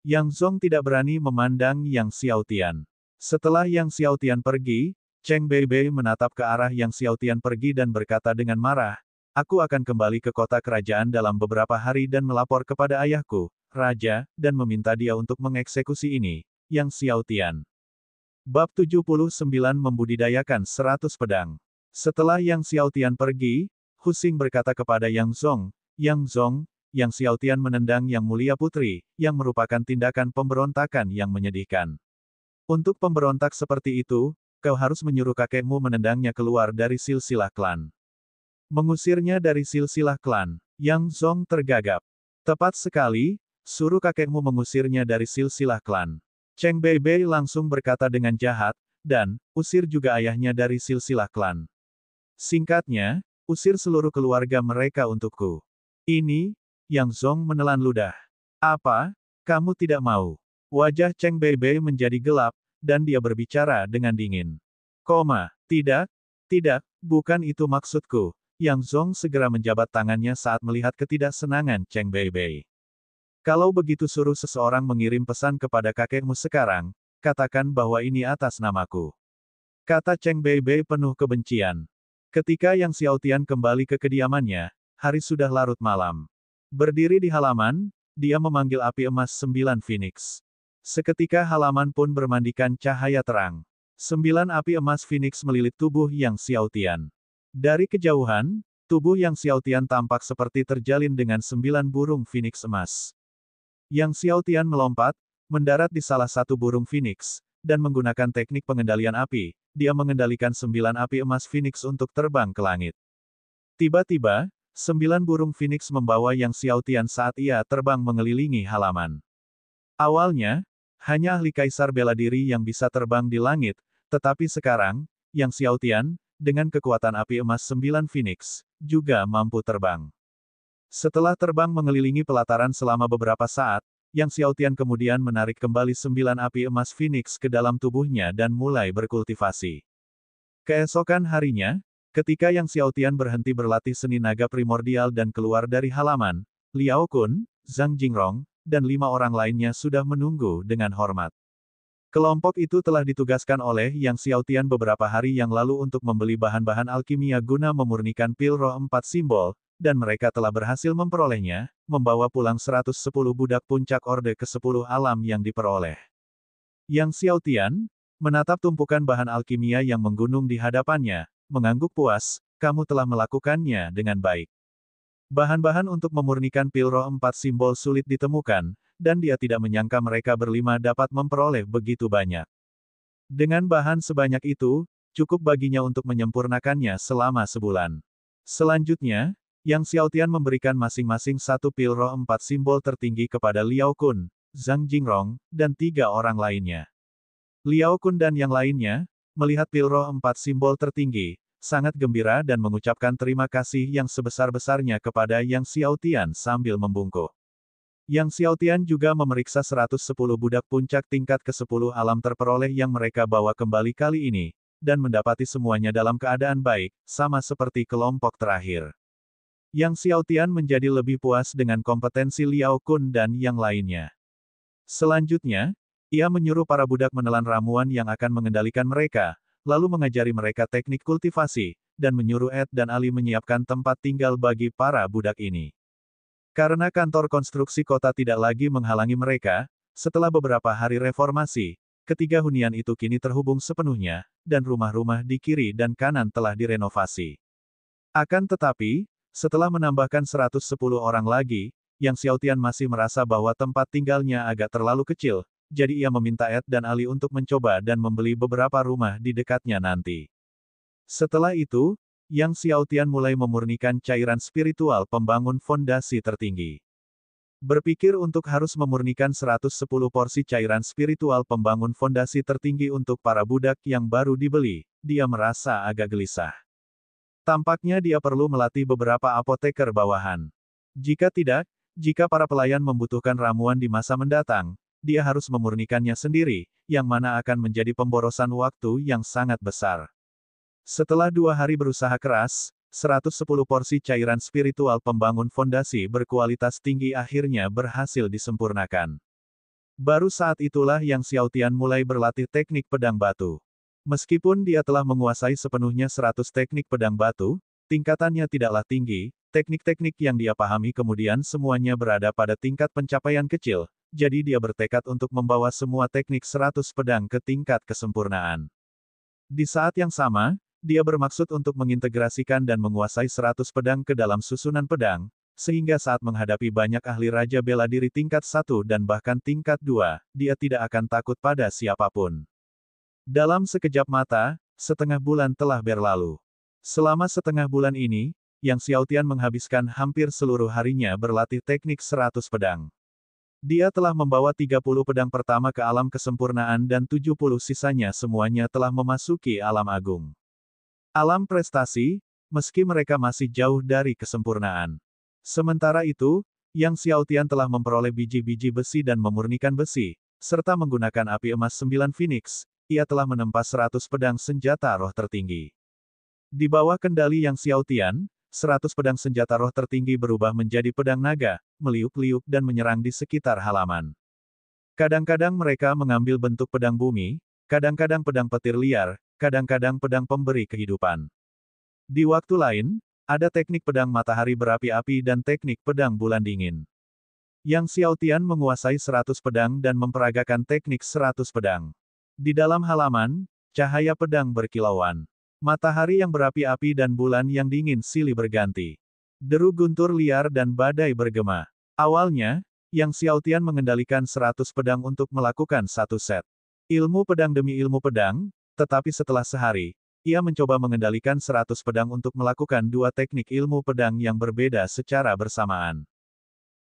Yang Zong tidak berani memandang Yang Xiaotian. Setelah Yang Xiaotian pergi, Cheng Beibei menatap ke arah Yang Xiaotian pergi dan berkata dengan marah, aku akan kembali ke kota kerajaan dalam beberapa hari dan melapor kepada ayahku, Raja, dan meminta dia untuk mengeksekusi ini, Yang Xiaotian. Bab 79 membudidayakan 100 pedang. Setelah Yang Xiaotian pergi, Hu Xing berkata kepada Yang Zong, Yang Xiaotian menendang Yang Mulia Putri, yang merupakan tindakan pemberontakan yang menyedihkan. Untuk pemberontak seperti itu, kau harus menyuruh kakekmu menendangnya keluar dari silsilah klan. Mengusirnya dari silsilah klan. Yang Zong tergagap. Tepat sekali, suruh kakekmu mengusirnya dari silsilah klan. Cheng Beibei langsung berkata dengan jahat, dan, usir juga ayahnya dari silsilah klan. Singkatnya, usir seluruh keluarga mereka untukku. Ini, Yang Zong menelan ludah. Apa? Kamu tidak mau? Wajah Cheng Beibei menjadi gelap, dan dia berbicara dengan dingin. Tidak, bukan itu maksudku. Yang Zong segera menjabat tangannya saat melihat ketidaksenangan Cheng Beibei. Kalau begitu suruh seseorang mengirim pesan kepada kakekmu sekarang, katakan bahwa ini atas namaku. Kata Cheng Beibei penuh kebencian. Ketika Yang Xiaotian kembali ke kediamannya, hari sudah larut malam. Berdiri di halaman, dia memanggil api emas 9 Phoenix. Seketika halaman pun bermandikan cahaya terang. 9 api emas Phoenix melilit tubuh Yang Xiaotian. Dari kejauhan, tubuh Yang Xiaotian tampak seperti terjalin dengan 9 burung Phoenix emas. Yang Xiaotian melompat, mendarat di salah satu burung Phoenix, dan menggunakan teknik pengendalian api, dia mengendalikan 9 api emas Phoenix untuk terbang ke langit. Tiba-tiba, 9 burung Phoenix membawa Yang Xiaotian saat ia terbang mengelilingi halaman. Awalnya, hanya ahli kaisar bela diri yang bisa terbang di langit, tetapi sekarang, Yang Xiaotian, dengan kekuatan api emas 9 Phoenix, juga mampu terbang. Setelah terbang mengelilingi pelataran selama beberapa saat, Yang Xiaotian kemudian menarik kembali 9 api emas Phoenix ke dalam tubuhnya dan mulai berkultivasi. Keesokan harinya, ketika Yang Xiaotian berhenti berlatih seni naga primordial dan keluar dari halaman, Liao Kun, Zhang Jingrong, dan 5 orang lainnya sudah menunggu dengan hormat. Kelompok itu telah ditugaskan oleh Yang Xiaotian beberapa hari yang lalu untuk membeli bahan-bahan alkimia guna memurnikan pil roh 4 simbol, dan mereka telah berhasil memperolehnya, membawa pulang 110 budak puncak orde ke-10 alam yang diperoleh. Yang Xiaotian, menatap tumpukan bahan alkimia yang menggunung di hadapannya, mengangguk puas, kamu telah melakukannya dengan baik. Bahan-bahan untuk memurnikan pil roh 4 simbol sulit ditemukan, dan dia tidak menyangka mereka berlima dapat memperoleh begitu banyak. Dengan bahan sebanyak itu, cukup baginya untuk menyempurnakannya selama sebulan. Selanjutnya, Yang Xiaotian memberikan masing-masing satu pil roh 4 simbol tertinggi kepada Liao Kun, Zhang Jingrong, dan 3 orang lainnya. Liao Kun dan yang lainnya, melihat pil roh 4 simbol tertinggi, sangat gembira dan mengucapkan terima kasih yang sebesar-besarnya kepada Yang Xiaotian sambil membungkuk. Yang Xiaotian juga memeriksa 110 budak puncak tingkat ke-10 alam terperoleh yang mereka bawa kembali kali ini, dan mendapati semuanya dalam keadaan baik, sama seperti kelompok terakhir. Yang Xiaotian menjadi lebih puas dengan kompetensi Liao Kun dan yang lainnya. Selanjutnya, ia menyuruh para budak menelan ramuan yang akan mengendalikan mereka, lalu mengajari mereka teknik kultivasi, dan menyuruh Ed dan Ali menyiapkan tempat tinggal bagi para budak ini. Karena kantor konstruksi kota tidak lagi menghalangi mereka, setelah beberapa hari reformasi, ketiga hunian itu kini terhubung sepenuhnya, dan rumah-rumah di kiri dan kanan telah direnovasi. Akan tetapi, setelah menambahkan 110 orang lagi, Yang Xiaotian masih merasa bahwa tempat tinggalnya agak terlalu kecil, jadi ia meminta Ed dan Ali untuk mencoba dan membeli beberapa rumah di dekatnya nanti. Setelah itu, Yang Xiaotian mulai memurnikan cairan spiritual pembangun fondasi tertinggi. Berpikir untuk harus memurnikan 110 porsi cairan spiritual pembangun fondasi tertinggi untuk para budak yang baru dibeli, dia merasa agak gelisah. Tampaknya dia perlu melatih beberapa apoteker bawahan. Jika tidak, jika para pelayan membutuhkan ramuan di masa mendatang, dia harus memurnikannya sendiri, yang mana akan menjadi pemborosan waktu yang sangat besar. Setelah 2 hari berusaha keras, 110 porsi cairan spiritual pembangun fondasi berkualitas tinggi akhirnya berhasil disempurnakan. Baru saat itulah Yang Xiaotian mulai berlatih teknik pedang batu. Meskipun dia telah menguasai sepenuhnya 100 teknik pedang batu, tingkatannya tidaklah tinggi, teknik-teknik yang dia pahami kemudian semuanya berada pada tingkat pencapaian kecil, jadi dia bertekad untuk membawa semua teknik 100 pedang ke tingkat kesempurnaan. Di saat yang sama, dia bermaksud untuk mengintegrasikan dan menguasai 100 pedang ke dalam susunan pedang, sehingga saat menghadapi banyak ahli raja bela diri tingkat 1 dan bahkan tingkat 2, dia tidak akan takut pada siapapun. Dalam sekejap mata, setengah bulan telah berlalu. Selama setengah bulan ini, Yang Xiaotian menghabiskan hampir seluruh harinya berlatih teknik 100 pedang. Dia telah membawa 30 pedang pertama ke alam kesempurnaan dan 70 sisanya semuanya telah memasuki alam agung. Alam prestasi, meski mereka masih jauh dari kesempurnaan. Sementara itu, Yang Xiaotian telah memperoleh biji-biji besi dan memurnikan besi, serta menggunakan api emas 9 Phoenix, ia telah menempa 100 pedang senjata roh tertinggi. Di bawah kendali Yang Xiaotian, 100 pedang senjata roh tertinggi berubah menjadi pedang naga, meliuk-liuk dan menyerang di sekitar halaman. Kadang-kadang mereka mengambil bentuk pedang bumi, kadang-kadang pedang petir liar, kadang-kadang pedang pemberi kehidupan. Di waktu lain, ada teknik pedang matahari berapi-api dan teknik pedang bulan dingin. Yang Xiaotian menguasai 100 pedang dan memperagakan teknik 100 pedang. Di dalam halaman, cahaya pedang berkilauan. Matahari yang berapi-api dan bulan yang dingin silih berganti. Deru guntur liar dan badai bergema. Awalnya, Yang Xiaotian mengendalikan 100 pedang untuk melakukan satu set ilmu pedang demi ilmu pedang, tetapi setelah sehari, ia mencoba mengendalikan 100 pedang untuk melakukan 2 teknik ilmu pedang yang berbeda secara bersamaan.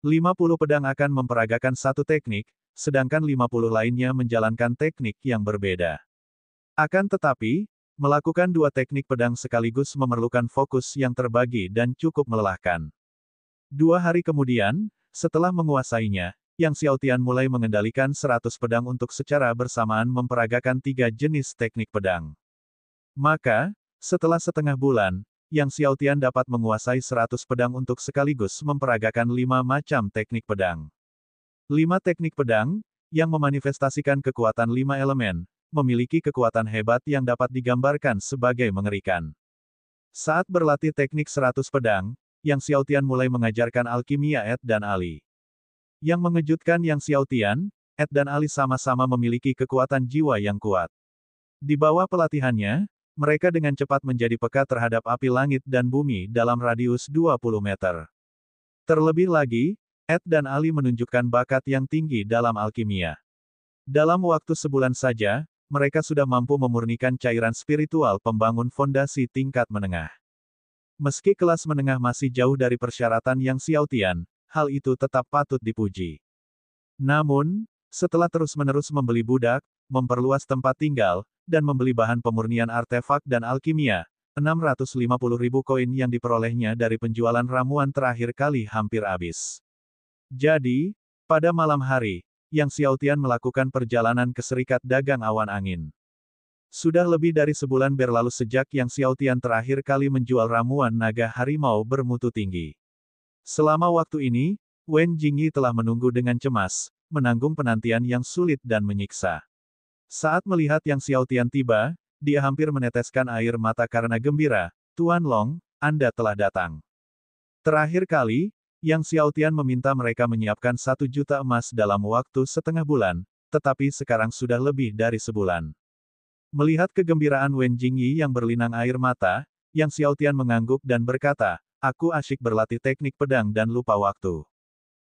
50 pedang akan memperagakan satu teknik, sedangkan 50 lainnya menjalankan teknik yang berbeda. Akan tetapi, melakukan 2 teknik pedang sekaligus memerlukan fokus yang terbagi dan cukup melelahkan. 2 hari kemudian, setelah menguasainya, Yang Xiaotian mulai mengendalikan 100 pedang untuk secara bersamaan memperagakan 3 jenis teknik pedang. Maka, setelah setengah bulan, Yang Xiaotian dapat menguasai 100 pedang untuk sekaligus memperagakan 5 macam teknik pedang. 5 teknik pedang, yang memanifestasikan kekuatan 5 elemen, memiliki kekuatan hebat yang dapat digambarkan sebagai mengerikan. Saat berlatih teknik 100 pedang, Yang Xiaotian mulai mengajarkan alkimia Ed dan Ali. Yang mengejutkan Yang Xiaotian, Ed dan Ali sama-sama memiliki kekuatan jiwa yang kuat. Di bawah pelatihannya, mereka dengan cepat menjadi peka terhadap api langit dan bumi dalam radius 20 meter. Terlebih lagi, Ed dan Ali menunjukkan bakat yang tinggi dalam alkimia. Dalam waktu sebulan saja, mereka sudah mampu memurnikan cairan spiritual pembangun fondasi tingkat menengah. Meski kelas menengah masih jauh dari persyaratan Yang Xiaotian, hal itu tetap patut dipuji. Namun, setelah terus-menerus membeli budak, memperluas tempat tinggal, dan membeli bahan pemurnian artefak dan alkimia, 650.000 koin yang diperolehnya dari penjualan ramuan terakhir kali hampir habis. Jadi, pada malam hari, Yang Xiaotian melakukan perjalanan ke Serikat Dagang Awan Angin. Sudah lebih dari sebulan berlalu sejak Yang Xiaotian terakhir kali menjual ramuan naga harimau bermutu tinggi. Selama waktu ini, Wen Jingyi telah menunggu dengan cemas, menanggung penantian yang sulit dan menyiksa. Saat melihat Yang Xiaotian tiba, dia hampir meneteskan air mata karena gembira. "Tuan Long, Anda telah datang." Terakhir kali, Yang Xiaotian meminta mereka menyiapkan 1 juta emas dalam waktu setengah bulan, tetapi sekarang sudah lebih dari sebulan. Melihat kegembiraan Wen Jingyi yang berlinang air mata, Yang Xiaotian mengangguk dan berkata, aku asyik berlatih teknik pedang dan lupa waktu.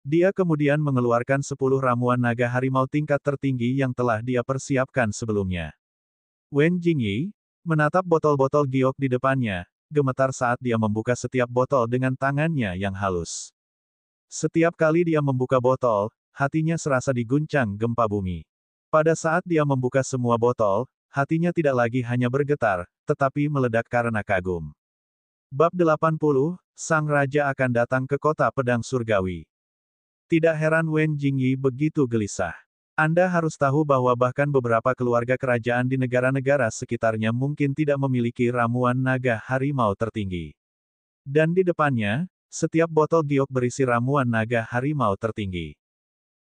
Dia kemudian mengeluarkan 10 ramuan naga harimau tingkat tertinggi yang telah dia persiapkan sebelumnya. Wen Jingyi menatap botol-botol giok di depannya, gemetar saat dia membuka setiap botol dengan tangannya yang halus. Setiap kali dia membuka botol, hatinya serasa diguncang gempa bumi. Pada saat dia membuka semua botol, hatinya tidak lagi hanya bergetar, tetapi meledak karena kagum. Bab 80, Sang Raja akan datang ke kota pedang surgawi. Tidak heran Wen Jingyi begitu gelisah. Anda harus tahu bahwa bahkan beberapa keluarga kerajaan di negara-negara sekitarnya mungkin tidak memiliki ramuan naga harimau tertinggi. Dan di depannya, setiap botol giok berisi ramuan naga harimau tertinggi.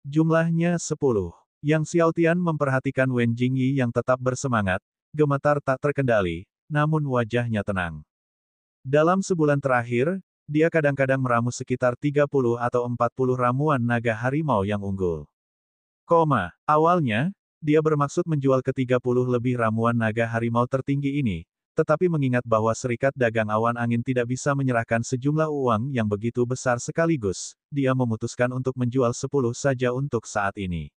Jumlahnya 10. Yang Xiaotian memperhatikan Wen Jingyi yang tetap bersemangat, gemetar tak terkendali, namun wajahnya tenang. Dalam sebulan terakhir, dia kadang-kadang meramu sekitar 30 atau 40 ramuan naga harimau yang unggul. Awalnya, dia bermaksud menjual ke-30 lebih ramuan naga harimau tertinggi ini, tetapi mengingat bahwa Serikat Dagang Awan Angin tidak bisa menyerahkan sejumlah uang yang begitu besar sekaligus, dia memutuskan untuk menjual 10 saja untuk saat ini.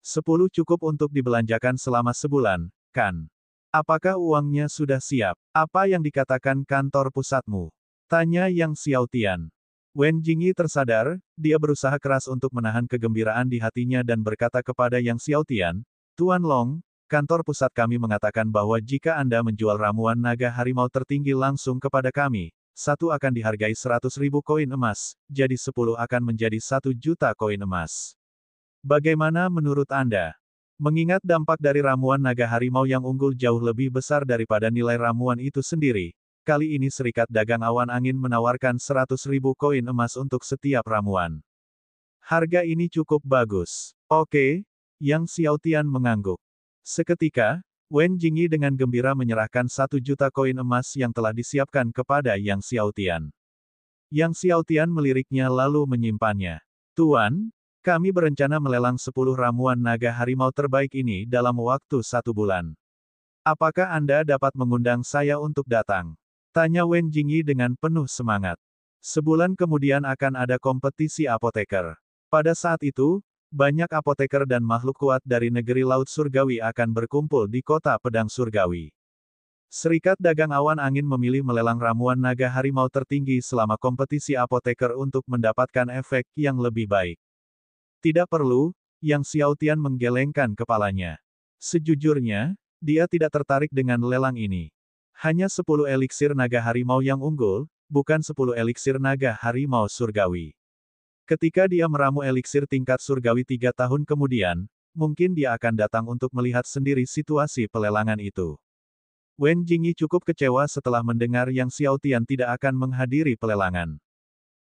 10 cukup untuk dibelanjakan selama sebulan, kan? Apakah uangnya sudah siap? Apa yang dikatakan kantor pusatmu? Tanya Yang Xiaotian. Wen Jingyi tersadar, dia berusaha keras untuk menahan kegembiraan di hatinya dan berkata kepada Yang Xiaotian, Tuan Long, kantor pusat kami mengatakan bahwa jika Anda menjual ramuan naga harimau tertinggi langsung kepada kami, 1 akan dihargai 100.000 koin emas, jadi 10 akan menjadi 1 juta koin emas. Bagaimana menurut Anda? Mengingat dampak dari ramuan naga harimau yang unggul jauh lebih besar daripada nilai ramuan itu sendiri, kali ini Serikat Dagang Awan Angin menawarkan 100.000 koin emas untuk setiap ramuan. Harga ini cukup bagus. Oke, Yang Xiaotian mengangguk. Seketika, Wen Jingyi dengan gembira menyerahkan 1 juta koin emas yang telah disiapkan kepada Yang Xiaotian. Yang Xiaotian meliriknya lalu menyimpannya. Tuan, kami berencana melelang 10 ramuan naga harimau terbaik ini dalam waktu 1 bulan. Apakah Anda dapat mengundang saya untuk datang? Tanya Wen Jingyi dengan penuh semangat. Sebulan kemudian akan ada kompetisi apoteker. Pada saat itu, banyak apoteker dan makhluk kuat dari negeri Laut Surgawi akan berkumpul di kota pedang surgawi. Serikat Dagang Awan Angin memilih melelang ramuan naga harimau tertinggi selama kompetisi apoteker untuk mendapatkan efek yang lebih baik. Tidak perlu, Yang Xiaotian menggelengkan kepalanya. Sejujurnya, dia tidak tertarik dengan lelang ini. Hanya 10 eliksir naga harimau yang unggul, bukan 10 eliksir naga harimau surgawi. Ketika dia meramu eliksir tingkat surgawi 3 tahun kemudian, mungkin dia akan datang untuk melihat sendiri situasi pelelangan itu. Wen Jingyi cukup kecewa setelah mendengar Yang Xiaotian tidak akan menghadiri pelelangan.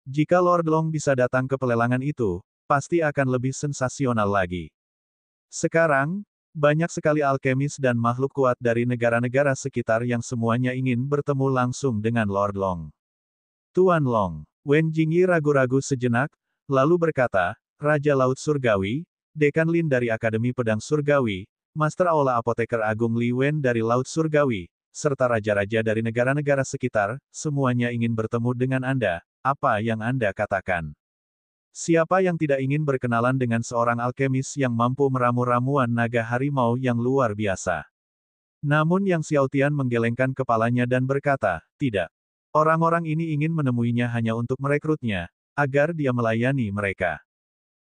Jika Lord Long bisa datang ke pelelangan itu, pasti akan lebih sensasional lagi. Sekarang, banyak sekali alkemis dan makhluk kuat dari negara-negara sekitar yang semuanya ingin bertemu langsung dengan Lord Long. Tuan Long, Wen Jingyi ragu-ragu sejenak, lalu berkata, Raja Laut Surgawi, Dekan Lin dari Akademi Pedang Surgawi, Master Aula Apoteker Agung Li Wen dari Laut Surgawi, serta raja-raja dari negara-negara sekitar, semuanya ingin bertemu dengan Anda. Apa yang Anda katakan? Siapa yang tidak ingin berkenalan dengan seorang alkemis yang mampu meramu ramuan naga harimau yang luar biasa? Namun Yang Xiaotian menggelengkan kepalanya dan berkata, tidak. Orang-orang ini ingin menemuinya hanya untuk merekrutnya, agar dia melayani mereka.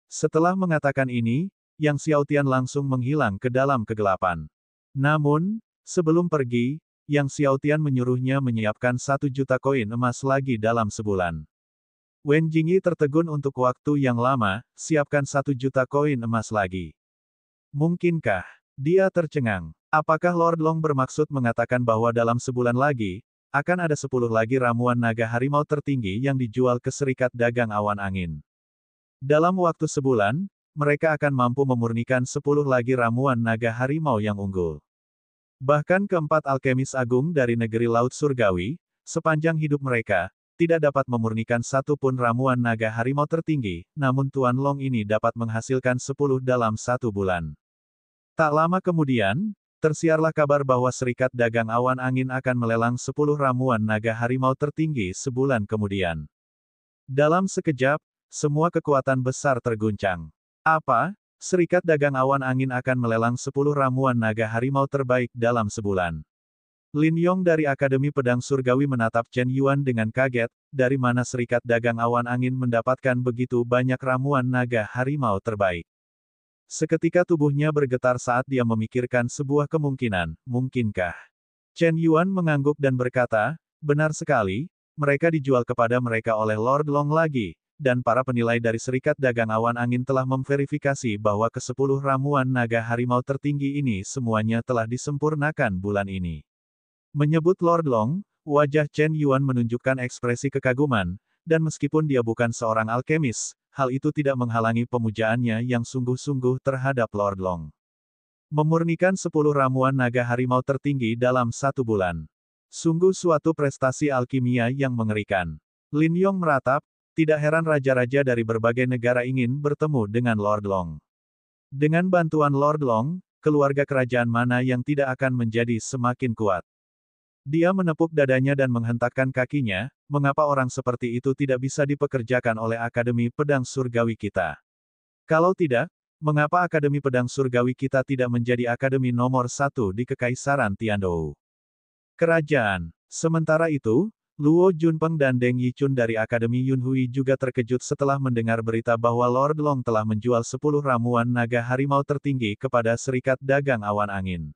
Setelah mengatakan ini, Yang Xiaotian langsung menghilang ke dalam kegelapan. Namun, sebelum pergi, Yang Xiaotian menyuruhnya menyiapkan 1 juta koin emas lagi dalam sebulan. Wen Jingyi tertegun untuk waktu yang lama, siapkan 1 juta koin emas lagi. Mungkinkah? Dia tercengang. Apakah Lord Long bermaksud mengatakan bahwa dalam sebulan lagi, akan ada 10 lagi ramuan naga harimau tertinggi yang dijual ke Serikat Dagang Awan Angin? Dalam waktu sebulan, mereka akan mampu memurnikan 10 lagi ramuan naga harimau yang unggul. Bahkan keempat alkemis agung dari negeri Laut Surgawi, sepanjang hidup mereka, tidak dapat memurnikan satu pun ramuan naga harimau tertinggi, namun Tuan Long ini dapat menghasilkan 10 dalam 1 bulan. Tak lama kemudian, tersiarlah kabar bahwa Serikat Dagang Awan Angin akan melelang 10 ramuan naga harimau tertinggi sebulan kemudian. Dalam sekejap, semua kekuatan besar terguncang. Apa? Serikat Dagang Awan Angin akan melelang 10 ramuan naga harimau terbaik dalam sebulan. Lin Yong dari Akademi Pedang Surgawi menatap Chen Yuan dengan kaget, dari mana Serikat Dagang Awan Angin mendapatkan begitu banyak ramuan naga harimau terbaik. Seketika tubuhnya bergetar saat dia memikirkan sebuah kemungkinan, mungkinkah? Chen Yuan mengangguk dan berkata, benar sekali, mereka dijual kepada mereka oleh Lord Long lagi. Dan para penilai dari Serikat Dagang Awan Angin telah memverifikasi bahwa ke-10 ramuan naga harimau tertinggi ini semuanya telah disempurnakan bulan ini. Menyebut Lord Long, wajah Chen Yuan menunjukkan ekspresi kekaguman, dan meskipun dia bukan seorang alkemis, hal itu tidak menghalangi pemujaannya yang sungguh-sungguh terhadap Lord Long. Memurnikan 10 ramuan naga harimau tertinggi dalam 1 bulan. Sungguh suatu prestasi alkimia yang mengerikan. Lin Yong meratap, tidak heran raja-raja dari berbagai negara ingin bertemu dengan Lord Long. Dengan bantuan Lord Long, keluarga kerajaan mana yang tidak akan menjadi semakin kuat. Dia menepuk dadanya dan menghentakkan kakinya, mengapa orang seperti itu tidak bisa dipekerjakan oleh Akademi Pedang Surgawi kita? Kalau tidak, mengapa Akademi Pedang Surgawi kita tidak menjadi akademi nomor 1 di Kekaisaran Tiandou? Kerajaan. Sementara itu, Luo Junpeng dan Deng Yichun dari Akademi Yunhui juga terkejut setelah mendengar berita bahwa Lord Long telah menjual 10 ramuan naga harimau tertinggi kepada Serikat Dagang Awan Angin.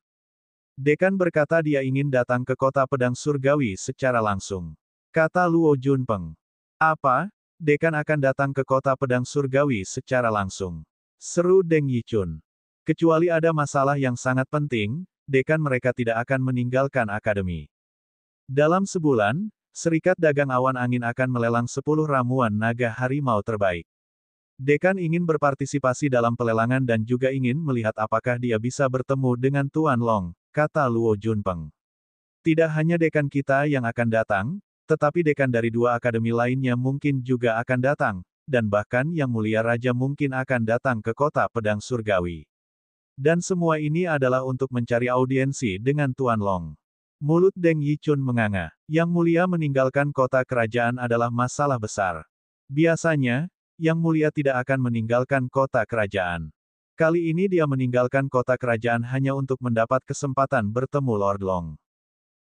Dekan berkata dia ingin datang ke kota pedang surgawi secara langsung. Kata Luo Junpeng. Apa? Dekan akan datang ke kota pedang surgawi secara langsung. Seru Deng Yichun. Kecuali ada masalah yang sangat penting, dekan mereka tidak akan meninggalkan akademi. Dalam sebulan, Serikat Dagang Awan Angin akan melelang 10 ramuan naga harimau terbaik. Dekan ingin berpartisipasi dalam pelelangan dan juga ingin melihat apakah dia bisa bertemu dengan Tuan Long, kata Luo Junpeng. Tidak hanya dekan kita yang akan datang, tetapi dekan dari 2 akademi lainnya mungkin juga akan datang, dan bahkan Yang Mulia Raja mungkin akan datang ke kota pedang surgawi. Dan semua ini adalah untuk mencari audiensi dengan Tuan Long. Mulut Deng Yichun menganga. Yang Mulia meninggalkan kota kerajaan adalah masalah besar. Biasanya, Yang Mulia tidak akan meninggalkan kota kerajaan. Kali ini dia meninggalkan kota kerajaan hanya untuk mendapat kesempatan bertemu Lord Long.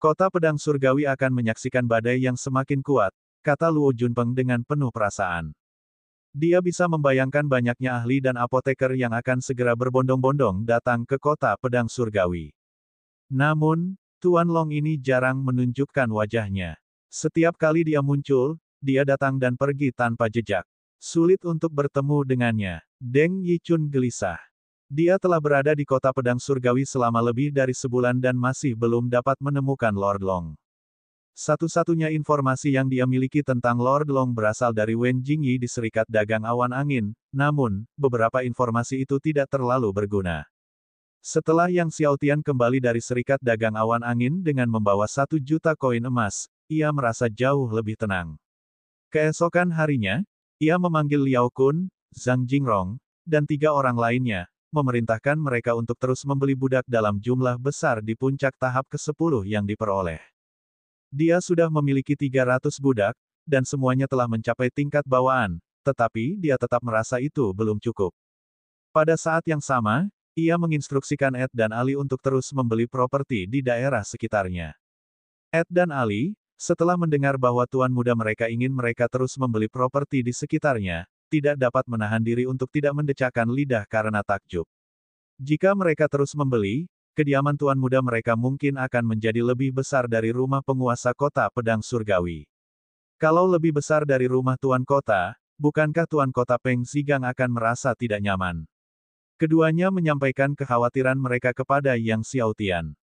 Kota pedang surgawi akan menyaksikan badai yang semakin kuat, kata Luo Junpeng dengan penuh perasaan. Dia bisa membayangkan banyaknya ahli dan apoteker yang akan segera berbondong-bondong datang ke kota pedang surgawi. Namun, Tuan Long ini jarang menunjukkan wajahnya. Setiap kali dia muncul, dia datang dan pergi tanpa jejak. Sulit untuk bertemu dengannya. Deng Yichun gelisah. Dia telah berada di kota pedang surgawi selama lebih dari sebulan dan masih belum dapat menemukan Lord Long. Satu-satunya informasi yang dia miliki tentang Lord Long berasal dari Wen Jingyi di Serikat Dagang Awan Angin, namun, beberapa informasi itu tidak terlalu berguna. Setelah Yang Xiaotian kembali dari Serikat Dagang Awan Angin dengan membawa 1 juta koin emas, ia merasa jauh lebih tenang. Keesokan harinya, ia memanggil Liao Kun, Zhang Jingrong, dan 3 orang lainnya, memerintahkan mereka untuk terus membeli budak dalam jumlah besar di puncak tahap ke-10 yang diperoleh. Dia sudah memiliki 300 budak, dan semuanya telah mencapai tingkat bawaan, tetapi dia tetap merasa itu belum cukup. Pada saat yang sama, ia menginstruksikan Ed dan Ali untuk terus membeli properti di daerah sekitarnya. Ed dan Ali, setelah mendengar bahwa tuan muda mereka ingin mereka terus membeli properti di sekitarnya, tidak dapat menahan diri untuk tidak mendecakkan lidah karena takjub. Jika mereka terus membeli, kediaman tuan muda mereka mungkin akan menjadi lebih besar dari rumah penguasa kota pedang surgawi. Kalau lebih besar dari rumah tuan kota, bukankah tuan kota Peng Zigang akan merasa tidak nyaman? Keduanya menyampaikan kekhawatiran mereka kepada Yang Xiaotian.